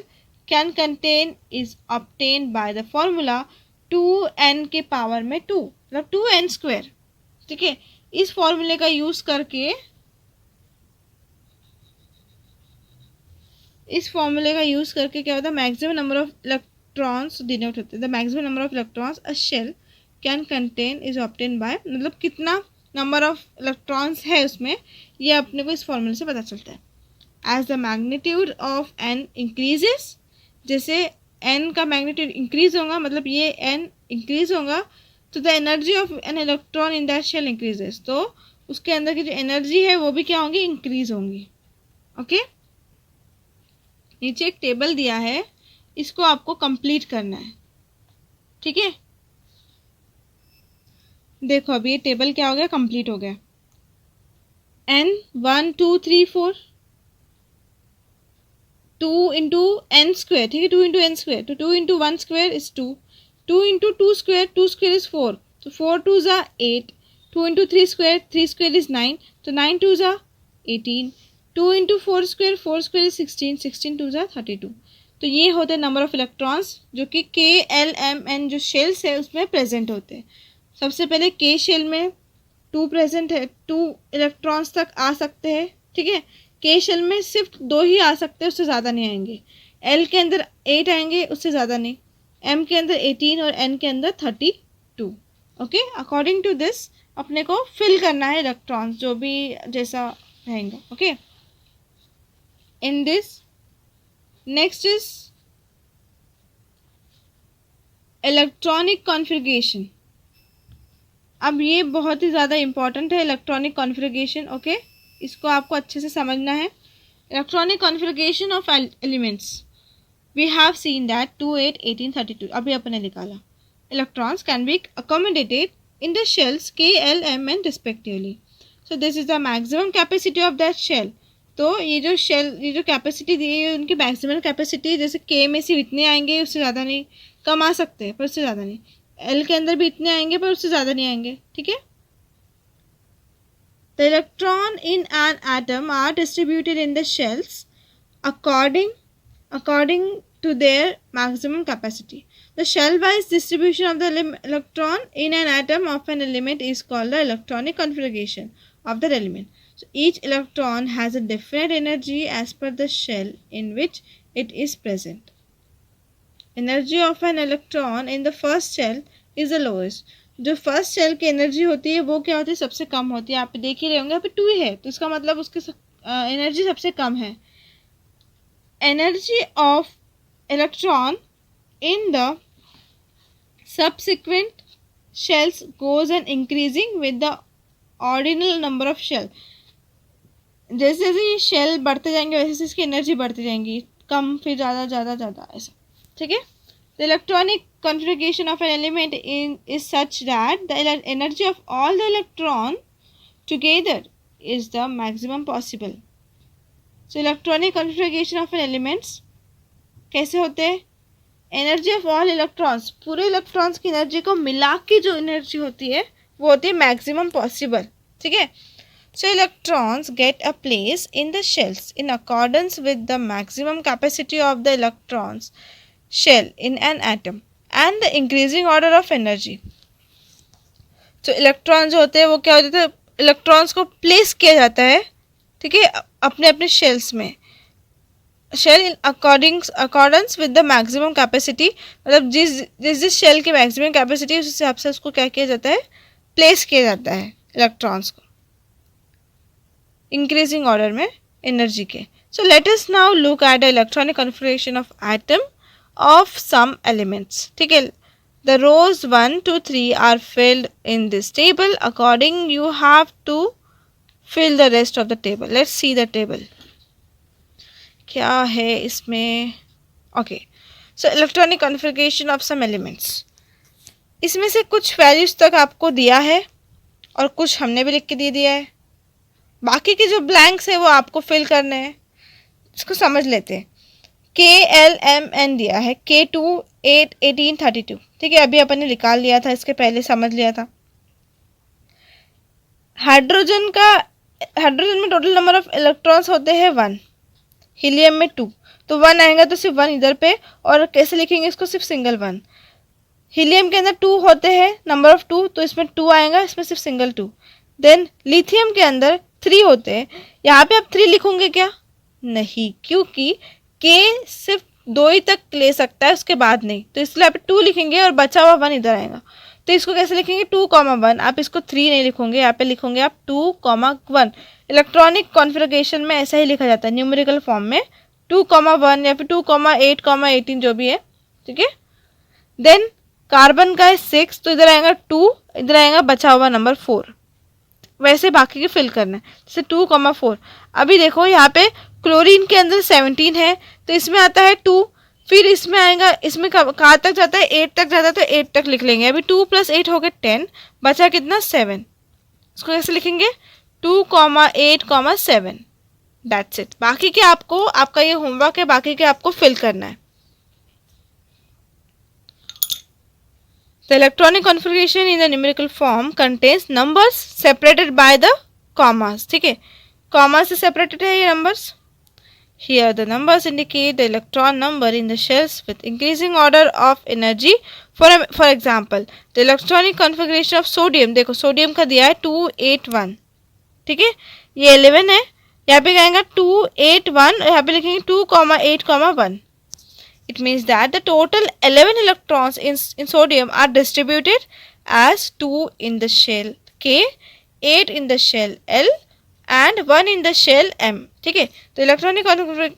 can contain is obtained by the formula 2n के पावर में 2, मतलब 2n स्क्वायर. ठीक है. इस फॉर्मूले का यूज करके क्या होता है, maximum number of electrons denote होते हैं. The maximum number of electrons a shell can contain is obtain by, मतलब कितना नंबर ऑफ इलेक्ट्रॉन्स है उसमें, ये अपने को इस फॉर्मूले से पता चलता है. As the magnitude of n increases, जैसे n का मैग्नीट्यूड इंक्रीज होगा, मतलब ये n इंक्रीज होगा, तो the energy of an electron in that shell increases. तो उसके अंदर की जो एनर्जी है वो भी क्या होंगी, इंक्रीज होंगी. ओके. नीचे एक टेबल दिया है, इसको आपको कंप्लीट करना है. ठीक है. देखो अभी ये टेबल क्या हो गया, कंप्लीट हो गया. n 1 2 3 4 2 into N square. ठीक है. 2 इंटू एन स्क्वेयर, तो 2 into 1 square is 2. 2 into 2 square is 4, तो 4 2 ज़ा 8. 2 इंटू 3 स्क्वेयर इज 9, तो 9 2 ज़ा 18. 2 इंटू 4 स्क्वेयर इज 16. 16 2 ज़ा 32. तो ये होते हैं नंबर ऑफ इलेक्ट्रॉन्स जो कि K, L, M, N जो शेल्स है उसमें प्रेजेंट होते हैं. सबसे पहले K शेल में 2 प्रेजेंट है, 2 इलेक्ट्रॉन्स तक आ सकते हैं. ठीक है. K शेल में सिर्फ 2 ही आ सकते हैं, उससे ज़्यादा नहीं आएंगे. L के अंदर 8 आएंगे, उससे ज़्यादा नहीं. M के अंदर 18 और N के अंदर 32. ओके. अकॉर्डिंग टू दिस अपने को फिल करना है इलेक्ट्रॉन्स, जो भी जैसा रहेंगे. Okay. In this next is electronic configuration. अब ये बहुत ही ज़्यादा इम्पॉर्टेंट है इलेक्ट्रॉनिक कॉन्फ़िगरेशन. ओके. इसको आपको अच्छे से समझना है. Electronic configuration of elements. We have seen that 2 8 18 32 अभी अपने निकाला. Electrons can be accommodated in the shells K, L, M, N respectively. So this is the maximum capacity of that shell. तो ये जो कैपेसिटी दी है उनकी मैक्सिमम कैपेसिटी, जैसे K में सिर्फ इतने आएंगे, उससे ज़्यादा नहीं. कम आ सकते हैं पर उससे ज़्यादा नहीं. L के अंदर भी इतने आएंगे पर उससे ज़्यादा नहीं आएंगे. ठीक है. The electron in an atom are distributed in the shells according to their maximum capacity. The shell-wise distribution of the electron in an atom of an element is called the electronic configuration of that element. So each electron has a definite energy as per the shell in which it is present. Energy of an electron in the first shell is the lowest. जो first shell की energy होती है वो क्या होती है, सबसे कम होती है. आप देख ही रहे होंगे, यहाँ पे 2 है तो इसका मतलब उसकी एनर्जी सबसे कम है. Energy of electron in the subsequent shells goes on increasing with the ordinal number of shell. जैसे जैसे ये शेल बढ़ते जाएंगे वैसे वैसे इसकी एनर्जी बढ़ती जाएंगी, कम फिर ज़्यादा ज़्यादा ज़्यादा ऐसा. ठीक है. The electronic configuration of an element is such that the energy of all the electron together is the maximum possible. So electronic configuration of an elements कैसे होते हैं? एनर्जी ऑफ ऑल इलेक्ट्रॉन्स, पूरे इलेक्ट्रॉन्स की energy को मिला के जो energy होती है वो होती है मैक्सिमम पॉसिबल. ठीक है. So electrons get a place in the shells in accordance with the maximum capacity of the electrons shell in an atom and the increasing order of energy. तो इलेक्ट्रॉन जो होते हैं वो क्या होते हैं, इलेक्ट्रॉन्स को प्लेस किया जाता है. ठीक है. अपने अपने शेल्स में, shell in accordance with the maximum capacity, मतलब जिस शेल की मैक्सिमम कैपेसिटी उस हिसाब से उसको क्या किया जाता है, प्लेस किया जाता है इलेक्ट्रॉन्स को इंक्रीजिंग ऑर्डर में एनर्जी के. So let us now look at the electronic configuration of atom of some elements. ठीक है. The rows 1 to 3 are filled in this table. According you have to fill the rest of the table. Let's see the table क्या है इसमें. Okay. So electronic configuration of some elements, इसमें से कुछ values तक आपको दिया है और कुछ हमने भी लिख के दे दिया है. बाकी के जो ब्लैंक्स है वो आपको फिल करने हैं. इसको समझ लेते हैं. KLMN दिया है, K2 8 18 32. ठीक है. अभी अपन ने निकाल लिया था, इसके पहले समझ लिया था. हाइड्रोजन में टोटल नंबर ऑफ इलेक्ट्रॉन्स होते हैं 1, हीलियम में 2. तो 1 आएगा तो सिर्फ 1 इधर पे, और कैसे लिखेंगे इसको, सिर्फ सिंगल 1. हीलियम के अंदर 2 होते हैं, नंबर ऑफ 2, तो इसमें 2 आएगा, इसमें सिर्फ सिंगल 2. देन लिथियम के अंदर 3 होते हैं. यहाँ पे आप 3 लिखोगे क्या? नहीं, क्योंकि K सिर्फ 2 ही तक ले सकता है, उसके बाद नहीं. तो इसलिए आप 2 लिखेंगे और बचा हुआ 1 इधर आएगा. तो इसको कैसे लिखेंगे, 2,1. आप इसको 3 नहीं लिखोगे, यहाँ पे लिखोगे आप 2,1. इलेक्ट्रॉनिक कॉन्फ़िगरेशन में ऐसा ही लिखा जाता है न्यूमेरिकल फॉर्म में, 2,1 या फिर 2,8,18 जो भी है. ठीक है. देन कार्बन का है 6, तो इधर आएगा 2, इधर आएगा बचा हुआ नंबर 4. वैसे बाकी के फिल करना है, जैसे 2,4. अभी देखो यहाँ पे क्लोरीन के अंदर 17 है, तो इसमें आता है 2, फिर इसमें आएगा, इसमें कहाँ तक जाता है, 8 तक जाता है, तो 8 तक लिख लेंगे. अभी 2 + 8 हो गए 10, बचा कितना 7. इसको कैसे लिखेंगे, 2,8,7. That's it. बाकी के आपको, आपका ये होमवर्क है, बाकी के आपको फिल करना है. The electronic configuration in the numerical form contains numbers separated by the commas. ठीक है. कॉमा से सेपरेटेड है ये numbers. Here the numbers indicate the electron number in the shells with increasing order of energy. For example, the electronic configuration of sodium, देखो sodium का दिया है 281. ठीक है. ये 11 है, यहाँ पे कहेंगे 281, यहाँ पे लिखेंगे 2,8,1. It means that the total 11 electrons in sodium are distributed as 2 in the shell K, 8 in the shell L and 1 in the shell M. ठीक है. तो electronic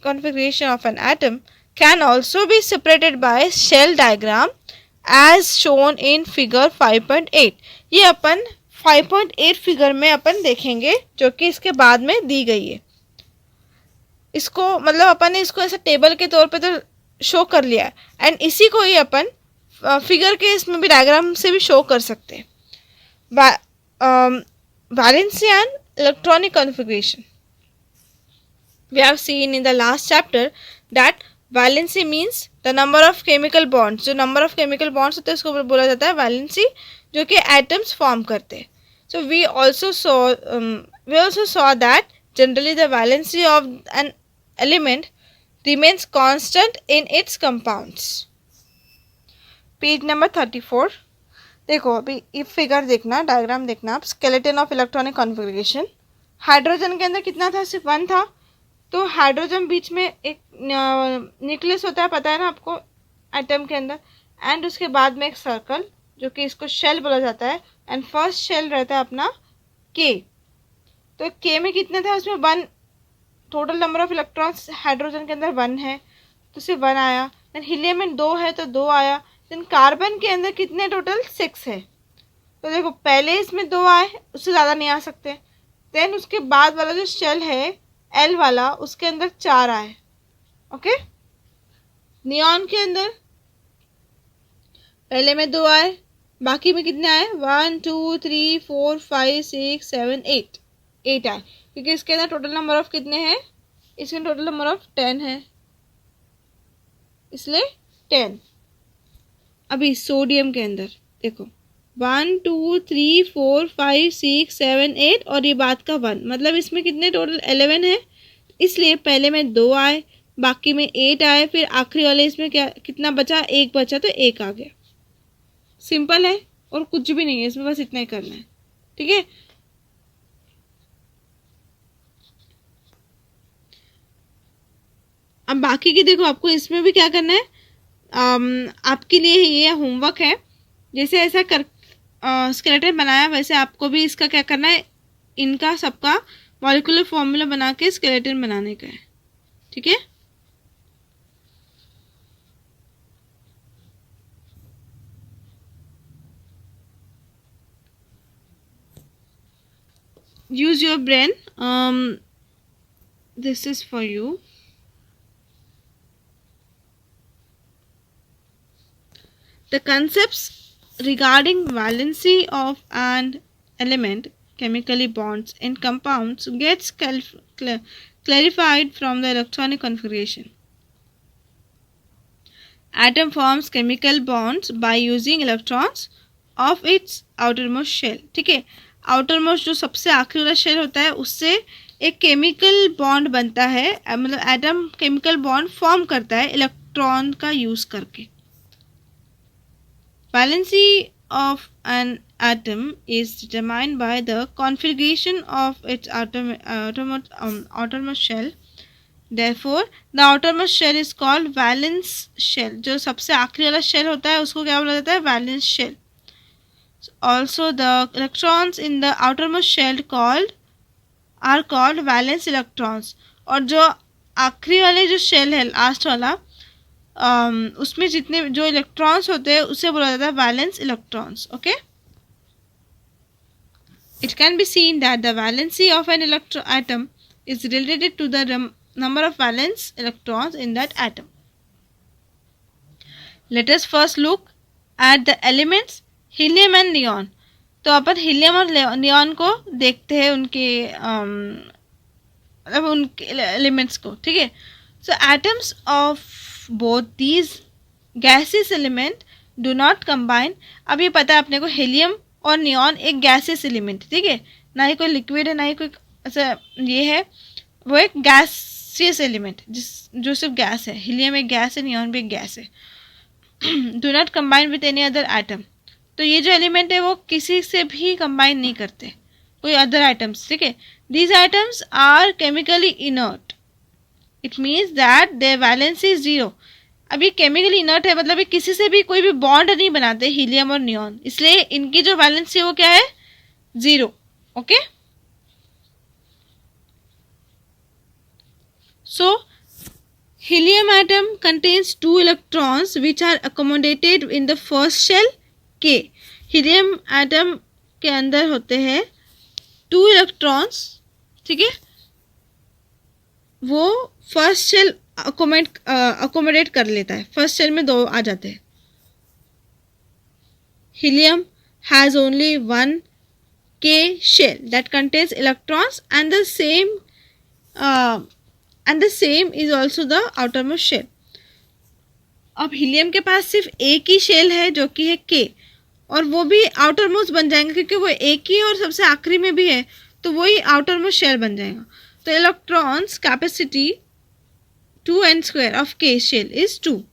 configuration of an atom can also be separated by shell diagram as shown in figure 5.8. ये अपन 5.8 figure में अपन देखेंगे, जो कि इसके बाद में दी गई है. इसको मतलब अपन ने इसको ऐसा टेबल के तौर पे तो शो कर लिया है, एंड इसी को ही अपन फिगर के इसमें भी डायग्राम से भी शो कर सकते हैं. Valencian electronic configuration. We have seen in the last chapter that valency means the number of chemical bonds. जो number of chemical bonds होते हैं उसको बोला जाता है valency, जो कि atoms form करते हैं. So we also saw that generally the valency of an element remains constant in its compounds. Page number 34। देखो अभी ये फिगर देखना, डायग्राम देखना आप। Skeleton of electronic configuration. Hydrogen के अंदर कितना था? सिर्फ 1 था। तो हाइड्रोजन बीच में एक न्यूक्लियस होता है, पता है ना आपको, एटम के अंदर। एंड उसके बाद में एक सर्कल, जो कि इसको शेल बोला जाता है। एंड फर्स्ट शेल रहता है अपना के। तो के में कितने थे? उसमें 1। Total number of electrons hydrogen के अंदर 1 है, तो सिर्फ 1 आया। देन हीलियम में 2 है तो 2 आया। देन कार्बन के अंदर कितने? टोटल 6 है। तो देखो पहले इसमें 2 आए, उससे ज़्यादा नहीं आ सकते। देन उसके बाद वाला जो शेल है एल वाला, उसके अंदर 4 आए। ओके। नियॉन के अंदर पहले में 2 आए, बाकी में कितने आए? 1 2 3 4 5 6 7 8। 8 आए, क्योंकि इसके अंदर टोटल नंबर ऑफ कितने हैं? इसके टोटल नंबर ऑफ 10 है, इसलिए 10। अभी सोडियम के अंदर देखो 1 2 3 4 5 6 7 8 और ये बाद का 1, मतलब इसमें कितने? टोटल 11 है। इसलिए पहले में 2 आए, बाकी में 8 आए, फिर आखिरी वाले इसमें क्या कितना बचा? 1 बचा, तो 1 आ गया। सिंपल है और कुछ भी नहीं है इसमें, बस इतना ही करना है। ठीक है। अब बाकी की देखो, आपको इसमें भी क्या करना है। आपके लिए ये होमवर्क है। जैसे ऐसा कर स्केलेटन बनाया, वैसे आपको भी इसका क्या करना है, इनका सबका मॉलिक्यूलर फॉर्मूला बना के स्केलेटन बनाने का है। ठीक है। use your brain. This is for you. The concepts regarding valency of an element, chemically bonds in compounds, gets clarified from the electronic configuration. Atom forms chemical bonds by using electrons of its outermost shell. ठीक है। Outermost जो सबसे आखिरी वाला shell होता है, उससे एक केमिकल बॉन्ड बनता है, मतलब एटम केमिकल बॉन्ड फॉर्म करता है इलेक्ट्रॉन का यूज करके। Valency of an atom is determined by the configuration of its outermost shell. Therefore, the outermost shell is called valence shell. जो सबसे आखिरी वाला शेल होता है उसको क्या बोला जाता है? valence shell. Also, the electrons in the outermost shell are called valence electrons. और जो आखिरी वाले जो शेल है, लास्ट वाला, उसमें जितने जो इलेक्ट्रॉन्स होते हैं उसे बोला जाता है valence electrons. Okay. It can be seen that the valency of an atom is related to the number of valence electrons in that atom. Let us first look at the elements helium and neon. तो अपन helium और neon को देखते हैं, उनके मतलब उनके elements को. ठीक है. So atoms of both these gases element do not combine. अब ये पता है अपने को, हीलियम और नियॉन एक गैसेस एलिमेंट. ठीक है. ना ही कोई लिक्विड है, ना ही कोई ऐसा ये है. वो एक गैसियस एलिमेंट जो सिर्फ गैस है. हीलियम एक गैस है, नियॉन भी एक गैस है. Do not combine with any other atom. तो ये जो एलिमेंट है वो किसी से भी कंबाइन नहीं करते, कोई अदर आइटम्स. ठीक है. These items are chemically inert. It means that their valency is 0. अब ये केमिकली इनर्ट है, मतलब ये किसी से भी कोई भी बॉन्ड नहीं बनाते हीलियम और नियॉन, इसलिए इनकी जो वैलेंसी है वो क्या है? 0. Okay. So helium atom contains 2 electrons which are accommodated in the first shell K. Helium atom के अंदर होते हैं 2 इलेक्ट्रॉन्स. ठीक है. वो फर्स्ट शेल अकोमोडेट कर लेता है. फर्स्ट शेल में 2 आ जाते हैं. Helium has only 1 K shell that contains electrons and the same is also the outermost shell. अब हीलियम के पास सिर्फ एक ही शेल है जो कि है K, और वो भी आउटर मोस्ट बन जाएंगे क्योंकि वो एक ही और सबसे आखिरी में भी है, तो वही आउटर मोस्ट शेल बन जाएगा. तो electrons capacity 2n square of K shell is 2.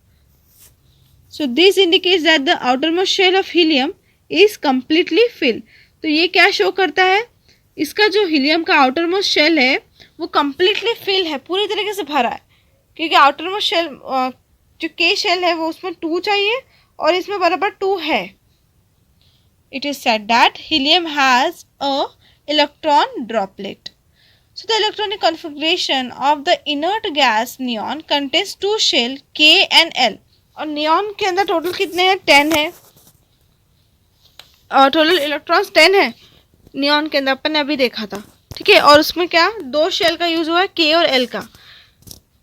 So this indicates that the outermost shell of helium is completely filled. तो ये क्या शो करता है, इसका जो हीलियम का आउटरमोस्ट शेल है वो कम्प्लीटली फिल है, पूरी तरीके से भरा है, क्योंकि आउटरमोस्ट शेल जो के शेल है वो उसमें 2 चाहिए और इसमें बराबर 2 है. It is said that helium has a electron droplet. So the electronic configuration of the inert gas neon contains 2 shell K and L. और नियॉन के अंदर टोटल कितने हैं, 10 है. और टोटल इलेक्ट्रॉन्स 10 है नियॉन के अंदर, अपन ने अभी देखा था. ठीक है, और उसमें क्या 2 शेल का यूज हुआ है, के और एल का.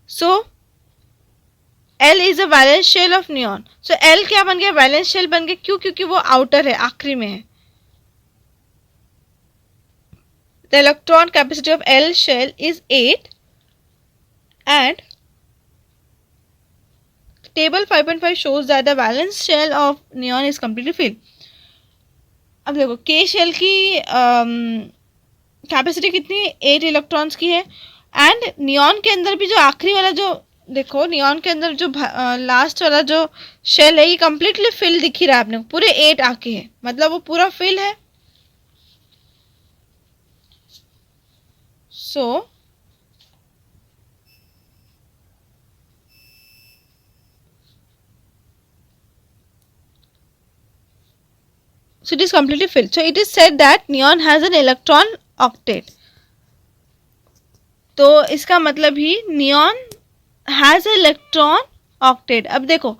So L is a valence shell of neon. So L क्या बन गया, वैलेंस शेल बन गया. क्यों, क्योंकि वो आउटर है, आखिरी में है. The electron capacity of L shell is 8 and table 5.5 shows that the valence shell of neon is completely filled. अब देखो के शेल की कैपेसिटी कितनी है, 8 इलेक्ट्रॉन्स की है. एंड नियॉन के अंदर भी जो आखिरी वाला जो देखो, नियॉन के अंदर जो लास्ट वाला जो शेल है ये कम्प्लीटली फिल दिख ही रहा है आपने, पूरे 8 आके है, मतलब वो पूरा फिल है. सो so it is completely filled. So it is said that neon has an electron octet. तो इसका मतलब ही नियॉन हैज इलेक्ट्रॉन ऑक्टेट. अब देखो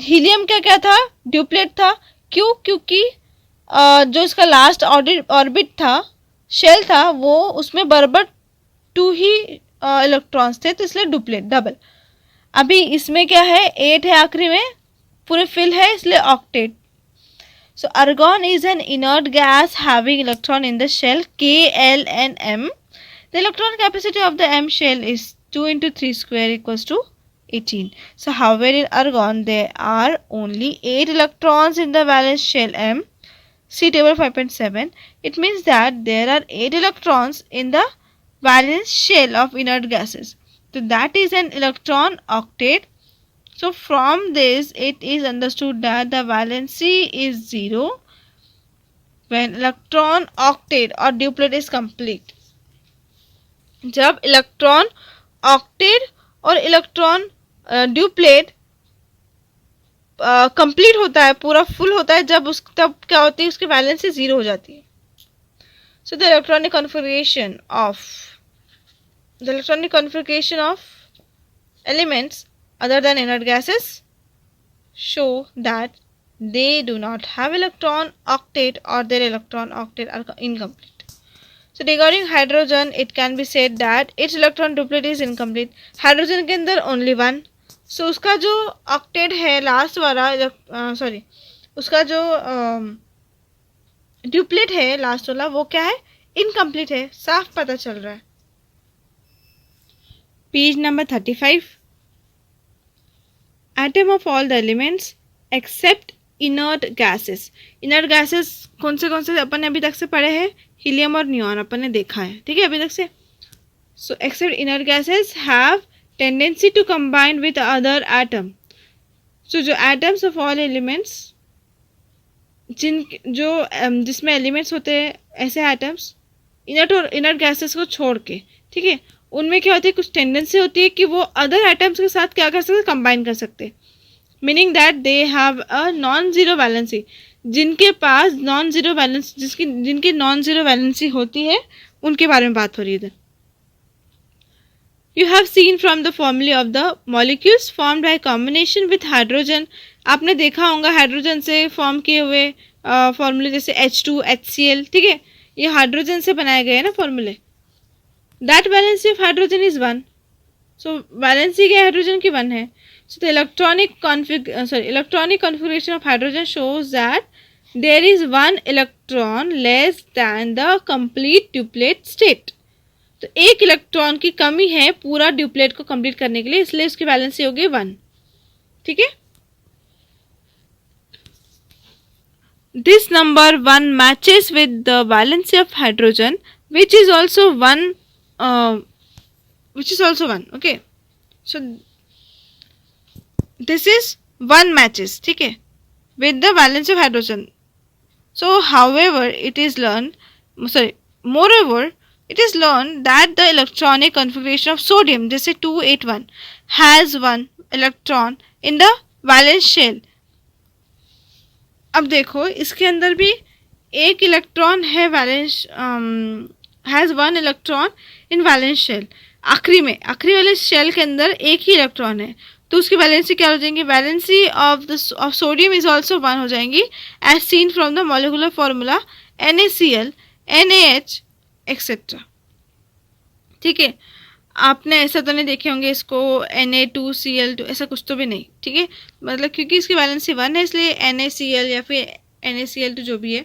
हीलियम क्या क्या था, ड्यूप्लेट था. क्यों, क्योंकि जो इसका लास्ट ऑर्बिट था, शेल था, वो उसमें बराबर 2 ही इलेक्ट्रॉन्स थे, तो इसलिए डुप्लेट, डबल. अभी इसमें क्या है, 8 है आखिरी में, पूरे फिल है, इसलिए octet. So argon is an inert gas having electron in the shell K, L and M. The electron capacity of the M shell is 2 into 3 square equals to 18. So however in argon there are only 8 electrons in the valence shell M. See table 5.7. It means that there are 8 electrons in the valence shell of inert gases. So that is an electron octet. So from this it is understood that the valency is 0 when electron octet or duplet is complete. जब electron octet और electron duplet complete होता है, पूरा full होता है, जब तब क्या होती है, उसकी वैलेंसी 0 हो जाती है. So the electronic configuration of elements other than inert gases show that they do not have electron octet or their electron octet are incomplete. So regarding hydrogen, it can be said that its electron duplet is incomplete. Hydrogen के अंदर only 1. So उसका जो octet है last वाला, उसका जो duplet है last वाला, वो क्या है, incomplete है, साफ पता चल रहा है. Page number 35. Atom of all the elements except inert gases. Inert gases कौन से अपन ने अभी तक से पढ़े हैं, हीलियम और नियॉन अपन ने देखा है, ठीक है, अभी तक से. So except inert gases have tendency to combine with other atom. So जो atoms of all elements जिसमें एलिमेंट्स होते हैं, ऐसे एटम्स इनर्ट गैसेस को छोड़ के, ठीक है, उनमें क्या होती है, कुछ टेंडेंसी होती है कि वो अदर एटम्स के साथ क्या कर सकते हैं, कंबाइन कर सकते हैं. Meaning that they have a non zero valency. जिनके पास नॉन जीरो वैलेंस जिनकी नॉन जीरो वैलेंसी होती है, उनके बारे में बात हो रही है. You have seen from the formulae of the molecules formed by combination with hydrogen. आपने देखा होगा हाइड्रोजन से फॉर्म किए हुए फॉर्मूले, जैसे H2, HCl, ठीक है, ये हाइड्रोजन से बनाए गए हैं ना फॉर्मूले. That valency of hydrogen is 1. So valency क्या हाइड्रोजन की 1 है. So the electronic configuration of hydrogen shows that there is 1 electron less than the complete duplet state. तो एक इलेक्ट्रॉन की कमी है पूरा ड्यूप्लेट को कंप्लीट करने के लिए, इसलिए उसकी वैलेंसी होगी 1. ठीक है. This number 1 matches with the valency of hydrogen, which is also 1. Okay. So this is one matches, ठीक है, with the valence of hydrogen. So however it is learned, sorry, moreover it is learned that the electronic configuration of sodium, जैसे 281, has one electron in the valence shell. अब देखो इसके अंदर भी एक electron है, valence has one electron in valence shell. आखिरी वाले शेल के अंदर एक ही इलेक्ट्रॉन है, तो उसकी वैलेंसी क्या हो जाएंगी, valency of sodium is also one हो जाएंगी, as seen from the molecular formula NaCl, NaH etcetera. ठीक है, आपने ऐसा तो नहीं देखे होंगे इसको Na2Cl2 ऐसा कुछ तो भी नहीं. ठीक है, मतलब क्योंकि इसकी वैलेंसी वन है इसलिए NaCl या फिर NaCl2 जो भी है,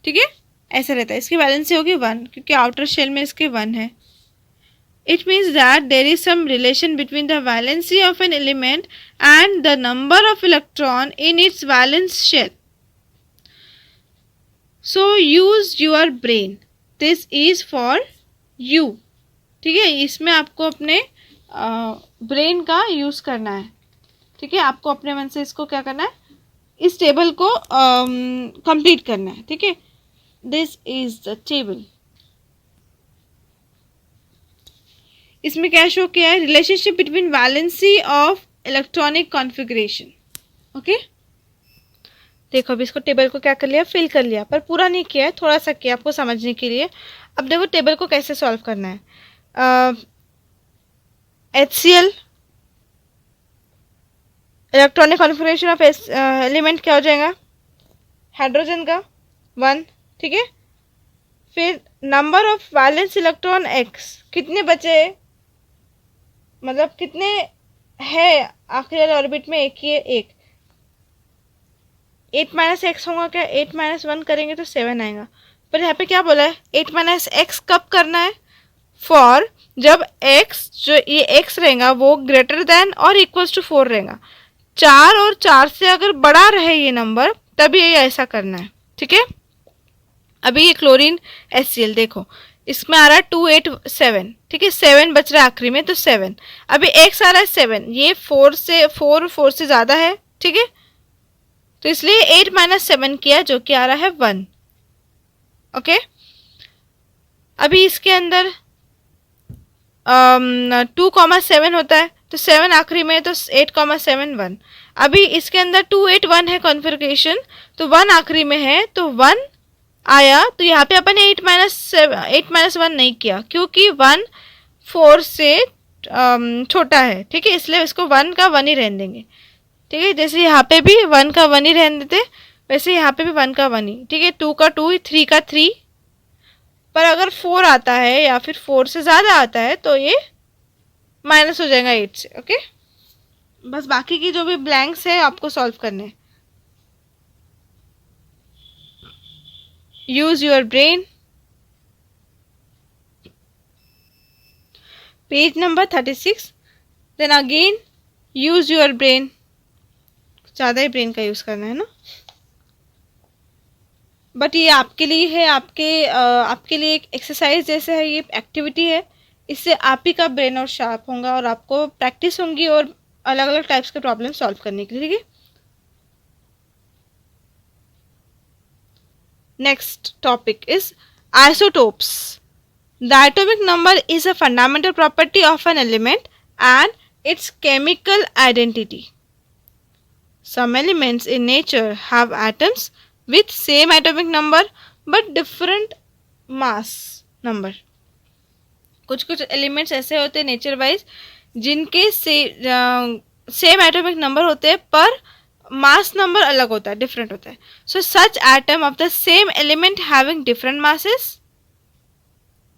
ठीक है, ऐसा रहता है. इसकी वैलेंसी होगी वन क्योंकि आउटर शेल में इसके वन है. It means that there is some relation between the valency of an element and the number of electron in its valence shell. So use your brain, this is for you. ठीक है, इसमें आपको अपने brain का use करना है. ठीक है, आपको अपने मन से इसको क्या करना है, इस टेबल को कंप्लीट करना है. ठीक है, दिस इज द टेबल. इसमें क्या शो किया है, relationship between valency of electronic configuration. Okay, देखो अभी इसको टेबल को क्या कर लिया, फिल कर लिया, पर पूरा नहीं किया है, थोड़ा सा किया आपको समझने के लिए. अब देखो टेबल को कैसे सॉल्व करना है. HCl electronic configuration of element क्या हो जाएगा, हाइड्रोजन का 1. ठीक है, फिर number of valence electron x, कितने बचे, मतलब कितने है आखिरी वाले ऑर्बिट में, एक ही है, एक. 8 माइनस एक्स होगा क्या, 8 माइनस 1 करेंगे तो 7 आएगा. पर यहाँ पे क्या बोला है, 8 माइनस एक्स कब करना है, फॉर जब x, जो ये x रहेगा वो ग्रेटर देन और इक्वल्स टू 4 रहेगा. 4 और 4 से अगर बड़ा रहे ये नंबर तभी ये ऐसा करना है. ठीक है, अभी ये क्लोरीन HCl देखो इसमें आ रहा है 287. ठीक है, 7 बच रहा है आखिरी में, तो 7. अभी x आ रहा है 7, ये 4 से ज़्यादा है. ठीक है, तो इसलिए 8 माइनस 7 किया जो कि आ रहा है 1. ओके, अभी इसके अंदर 2,7 होता है, तो 7 आखिरी में, तो 8,7 1. अभी इसके अंदर 281 है कॉन्फ़िगरेशन, तो 1 आखिरी में है, तो 1 आया. तो यहाँ पे अपन ने 8 माइनस 1 नहीं किया क्योंकि 1 4 से छोटा है. ठीक है, इसलिए इसको 1 का 1 ही रहने देंगे. ठीक है, जैसे यहाँ पे भी 1 का 1 ही रहने देते, वैसे यहाँ पे भी 1 का 1 ही. ठीक है, 2 का 2, 3 का 3. पर अगर 4 आता है या फिर 4 से ज़्यादा आता है तो ये माइनस हो जाएगा 8 से. ओके, बस बाकी की जो भी ब्लैंक्स है आपको सॉल्व करने हैं. Use your brain. Page number 36. Then again use your brain. ज़्यादा ही ब्रेन का यूज़ करना है ना, बट ये आपके लिए है, आपके लिए एक एक्सरसाइज जैसे है, ये एक्टिविटी है. इससे आप ही का ब्रेन और शार्प होगा और आपको प्रैक्टिस होंगी और अलग अलग टाइप्स के प्रॉब्लम सॉल्व करने के लिए. ठीक है, next topic is isotopes. The atomic number is a fundamental property of an element and it's chemical identity. Some elements in nature have atoms with same atomic number but different mass number. कुछ कुछ elements ऐसे होते हैं nature wise जिनके same atomic number होते हैं पर mass number अलग होता है, डिफरेंट होता है. So such atom of the same element having different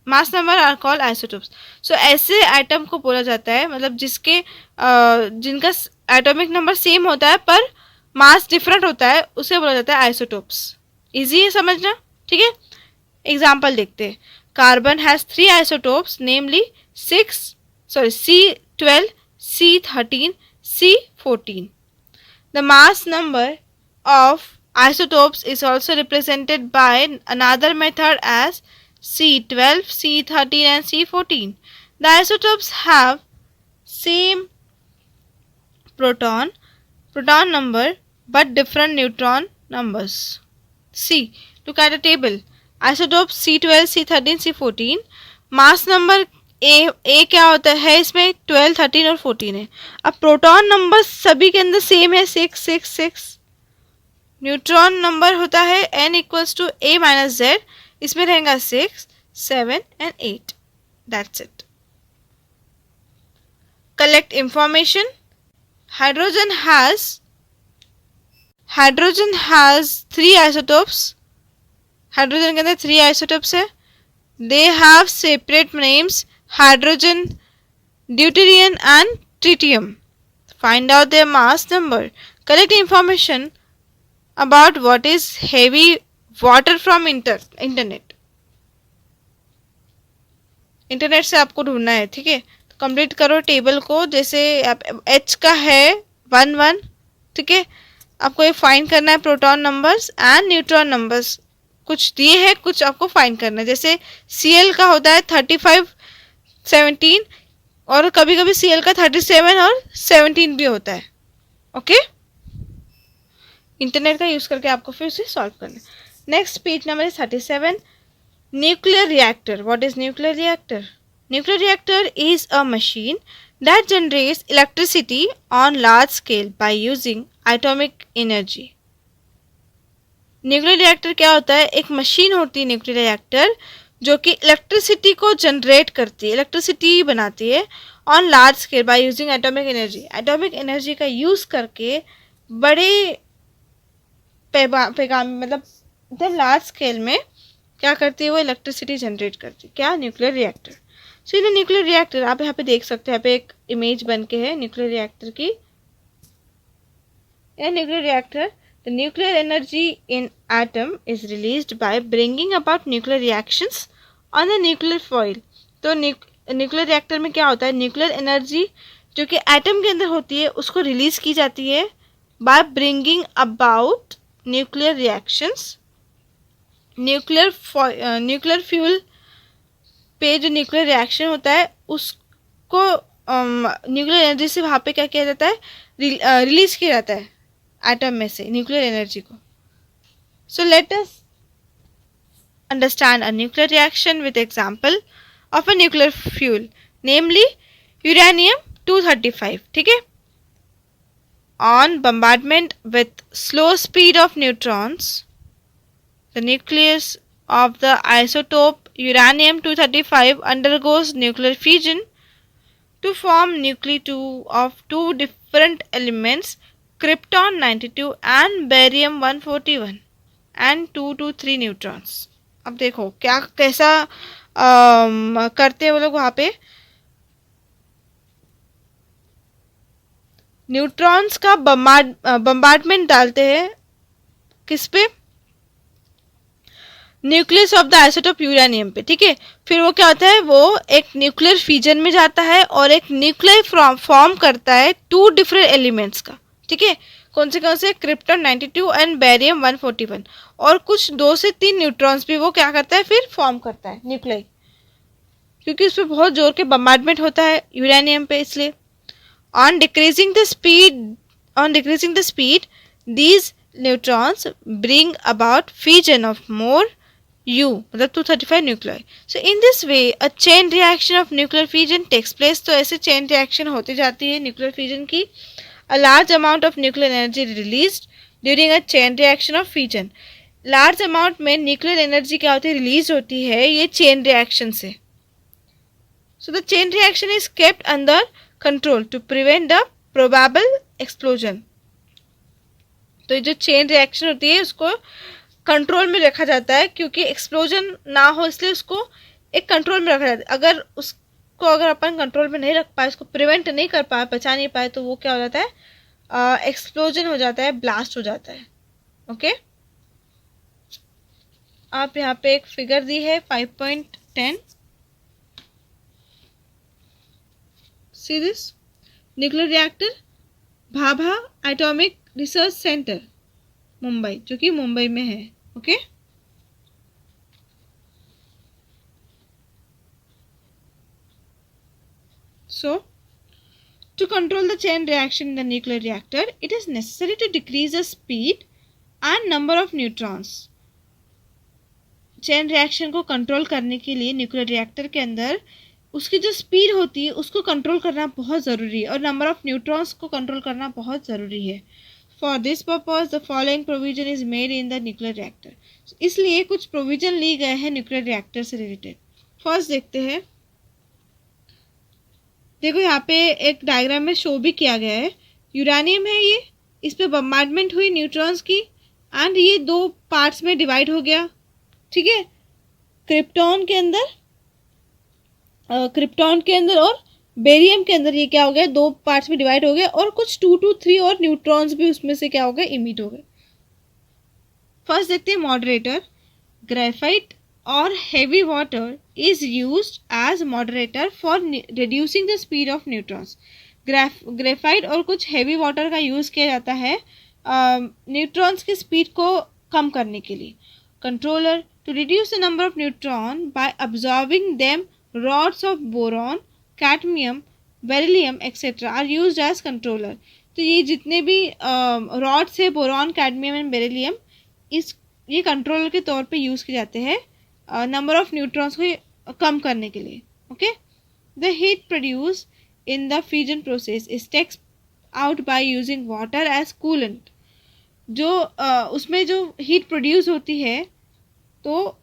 mass number are called isotopes. So ऐसे एटम को बोला जाता है, मतलब जिनका एटॉमिक नंबर सेम होता है पर मास डिफरेंट होता है, उसे बोला जाता है आइसोटोप्स. इजी है समझना. ठीक है, एग्जाम्पल देखते हैं. Carbon has 3 isotopes namely C12, C13, C14. The mass number of isotopes is also represented by another method as C12, C13 and C14. The isotopes have same proton number but different neutron numbers. See, look at the table. Isotopes C12, C13, C14. Mass number A क्या होता है इसमें 12, 13 और 14 है. अब proton number सभी के अंदर सेम है 6, 6, 6. न्यूट्रॉन नंबर होता है n equals to a minus z. इसमें रहेगा 6, 7 and 8. That's it. Collect information. Hydrogen has 3 isotopes. Hydrogen के अंदर 3 आइसोटोप्स है. They have separate names hydrogen, deuterium and tritium. Find out their mass number. Collect information about what is heavy water from internet. Internet से आपको ढूंढना है, ठीक है. तो कंप्लीट करो टेबल को. जैसे H का है 1, 1, ठीक है. आपको ये फाइंड करना है proton numbers and neutron numbers. कुछ दिए हैं, कुछ आपको फाइंड करना है. जैसे Cl का होता है 35, 17 और कभी कभी Cl का 37 और 17 भी होता है. ओके, इंटरनेट का यूज करके आपको फिर उसे सॉल्व करना है. Next page number 37. Nuclear reactor. What is nuclear reactor? Nuclear reactor is a machine that generates electricity on large scale by using atomic energy. Nuclear reactor क्या होता है? एक मशीन होती है न्यूक्लियर रिएक्टर जो कि इलेक्ट्रिसिटी को जनरेट करती है, इलेक्ट्रिसिटी बनाती है on large scale by using atomic energy. Atomic energy का यूज़ करके बड़े पैगाम मतलब एकदम लार्ज स्केल में क्या करती है? वो इलेक्ट्रिसिटी जनरेट करती है. क्या? Nuclear reactor. So in nuclear reactor आप यहाँ पे देख सकते हैं, यहाँ पे एक इमेज बन के है न्यूक्लियर रिएक्टर की. In nuclear reactor the nuclear energy in atom is released by bringing about nuclear reactions on the nuclear foil. तो न्यूक्लियर रिएक्टर में क्या होता है? न्यूक्लियर एनर्जी जो कि एटम के अंदर होती है उसको रिलीज की जाती है by bringing about nuclear reactions. Nuclear fuel पे जो न्यूक्लियर रिएक्शन होता है उसको न्यूक्लियर एनर्जी से वहाँ पे क्या किया जाता है? रिलीज किया जाता है एटम में से न्यूक्लियर एनर्जी को. सो let us understand a nuclear reaction with example of a nuclear fuel, namely uranium 235. ठीक है. On bombardment with slow speed of neutrons, the nucleus of the isotope uranium 235 undergoes nuclear fission to form nuclei of two different elements, krypton 92 and barium 141 and 223 neutrons. अब देखो क्या कैसा करते हैं वो लोग. वहाँ पे न्यूट्रॉन्स का बम्बार्डमेंट डालते हैं किस पे? Nucleus of the isotope uranium पे. ठीक है. फिर वो क्या होता है? वो एक न्यूक्लियर फ्यूजन में जाता है और एक न्यूक्लियर फॉर्म करता है 2 डिफरेंट एलिमेंट्स का. ठीक है. कौन से? क्रिप्टॉन 92 एंड बेरियम 141 और कुछ 2 से 3 न्यूट्रॉन्स भी वो क्या करता है? फिर फॉर्म करता है न्यूक्लियर, क्योंकि उस पर बहुत जोर के बम्बार्डमेंट होता है यूरेनियम पे, इसलिए. On decreasing the speed these neutrons bring about fission of more मतलब 235 nuclei. So in this way a chain reaction of nuclear fission takes place. तो ऐसे chain reaction होती जाती है nuclear fission की. A large amount of nuclear energy released during a chain reaction of fission. large amount में nuclear energy क्या होती है? release होती है ये chain reaction से. So the chain reaction is kept under control to prevent the probable explosion. तो ये जो चेन रिएक्शन होती है उसको कंट्रोल में रखा जाता है क्योंकि एक्सप्लोजन ना हो, इसलिए उसको एक कंट्रोल में रखा जाता है. अगर अपन कंट्रोल में नहीं रख पाए, उसको प्रिवेंट नहीं कर पाए, बचा नहीं पाए, तो वो क्या हो जाता है? एक्सप्लोजन हो जाता है, ब्लास्ट हो जाता है. ओके. आप यहाँ पे एक फिगर दी है 5.10. See this nuclear reactor Bhabha atomic research centre Mumbai, जो कि मुंबई में है. Okay. So To control the chain reaction in the nuclear reactor, it is necessary to decrease the speed and number of neutrons. Chain reaction को control करने के लिए nuclear reactor के अंदर उसकी जो स्पीड होती है उसको कंट्रोल करना बहुत ज़रूरी है और नंबर ऑफ न्यूट्रॉन्स को कंट्रोल करना बहुत ज़रूरी है. For this purpose the following provision is made in the nuclear reactor. इसलिए कुछ प्रोविजन ली गए हैं न्यूक्लियर रिएक्टर से रिलेटेड. फर्स्ट देखते हैं. देखो यहाँ पे एक डायग्राम में शो भी किया गया है. यूरेनियम है ये, इस पे बम्बार्डमेंट हुई न्यूट्रॉन्स की एंड ये दो पार्ट्स में डिवाइड हो गया. ठीक है, क्रिप्टॉन के अंदर और बेरियम के अंदर ये क्या हो गया, दो पार्ट्स में डिवाइड हो गया और कुछ 2 to 3 और न्यूट्रॉन्स भी उसमें से क्या हो गए, इमिट हो गए. फर्स्ट देखते हैं मॉडरेटर. ग्रेफाइट और heavy water is used as moderator for reducing the speed of neutrons. Graphite और कुछ हेवी वाटर का यूज़ किया जाता है न्यूट्रॉन्स की स्पीड को कम करने के लिए. Controller to reduce the number of neutron by absorbing them, rods of boron, cadmium, beryllium etc. are used as controller. तो ये जितने भी रॉड्स है, बोरॉन, कैडमियम एंड बेरिलियम, ये कंट्रोलर के तौर पे यूज़ किए जाते हैं नंबर ऑफ न्यूट्रॉन्स को कम करने के लिए. Okay. The heat produce in the fusion process is takes out by using water as coolant. जो उसमें जो हीट प्रोड्यूस होती है तो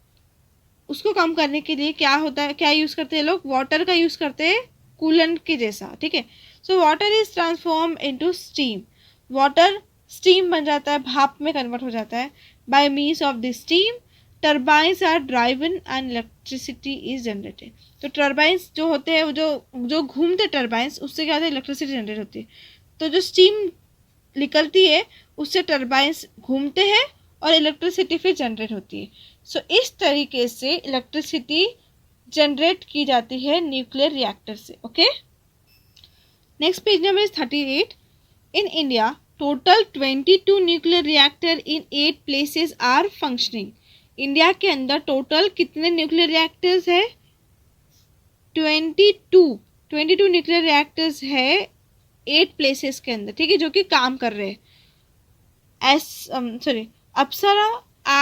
उसको कम करने के लिए क्या होता है, क्या यूज़ करते हैं लोग, वाटर का यूज़ करते हैं कूलेंट के जैसा. ठीक है. So water is transform into steam. Water steam बन जाता है, भाप में कन्वर्ट हो जाता है. By means of the steam turbines are driven and electricity is generated. तो टर्बाइंस जो होते हैं, जो घूमते टर्बाइंस, उससे क्या होता है, इलेक्ट्रिसिटी जनरेट होती है. तो जो स्टीम निकलती है उससे टर्बाइंस घूमते हैं और इलेक्ट्रिसिटी फिर जनरेट होती है. सो इस तरीके से इलेक्ट्रिसिटी जनरेट की जाती है न्यूक्लियर रिएक्टर से. Okay. Next page number is 38. In India total 22 nuclear reactor in 8 places are functioning. India के अंदर टोटल कितने न्यूक्लियर रिएक्टर्स है, 22 न्यूक्लियर रिएक्टर्स है 8 प्लेसेस के अंदर. ठीक है, जो कि काम कर रहे हैं. Apsara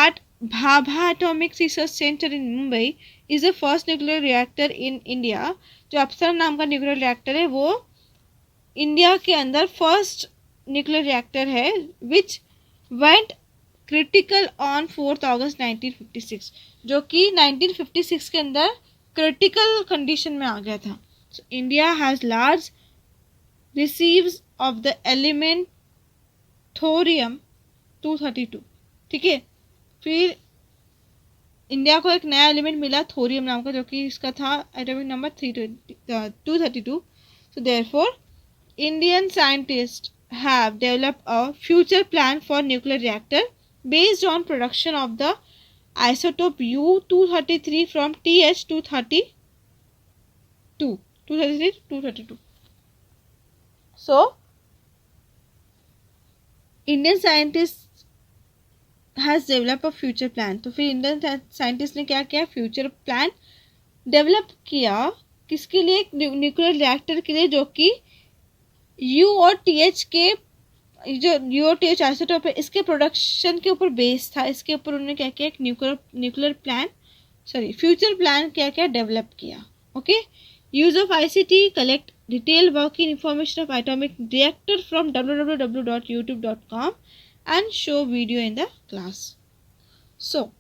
at Bhabha atomic research centre in Mumbai is the first nuclear reactor in India. जो अप्सरा नाम का न्यूक्लियर रिएक्टर है वो इंडिया के अंदर फर्स्ट न्यूक्लियर रिएक्टर है विच वेंट क्रिटिकल ऑन 4 अगस्त 1956. जो कि 1956 के अंदर क्रिटिकल कंडीशन में आ गया था. So India has large receives of the element thorium 232. ठीक है. फिर इंडिया को एक नया एलिमेंट मिला थोरियम नाम का, जो कि इसका था atomic number 232. So therefore Indian scientist have developed a future plan for nuclear reactor based on production of the isotope U-233 from TH-232. So Indian scientist has develop a future plan. तो फिर Indian scientist ने क्या किया, future plan develop किया. किसके लिए, nuclear reactor के लिए, जो कि यू और टीएच के जो यू और टीएच आइसोटोप है इसके प्रोडक्शन के ऊपर बेस था. इसके ऊपर उन्होंने क्या किया, एक फ्यूचर प्लान क्या डेवलप किया. Okay. Use of ICT collect detail working information of atomic reactor from www.youtube.com and show video in the class. So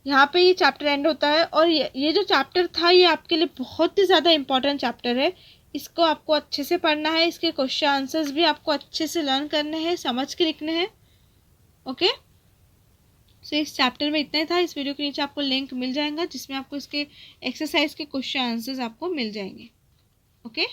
यहाँ पे ये चैप्टर एंड होता है. और ये जो चैप्टर था ये आपके लिए बहुत ही ज़्यादा इंपॉर्टेंट चैप्टर है. इसको आपको अच्छे से पढ़ना है, इसके क्वेश्चन आंसर्स भी आपको अच्छे से लर्न करने हैं, समझ के लिखने हैं. ओके. सो इस चैप्टर में इतना ही था. इस वीडियो के नीचे आपको लिंक मिल जाएगा जिसमें आपको इसके एक्सरसाइज के क्वेश्चन आंसर्स आपको मिल जाएंगे. ओके.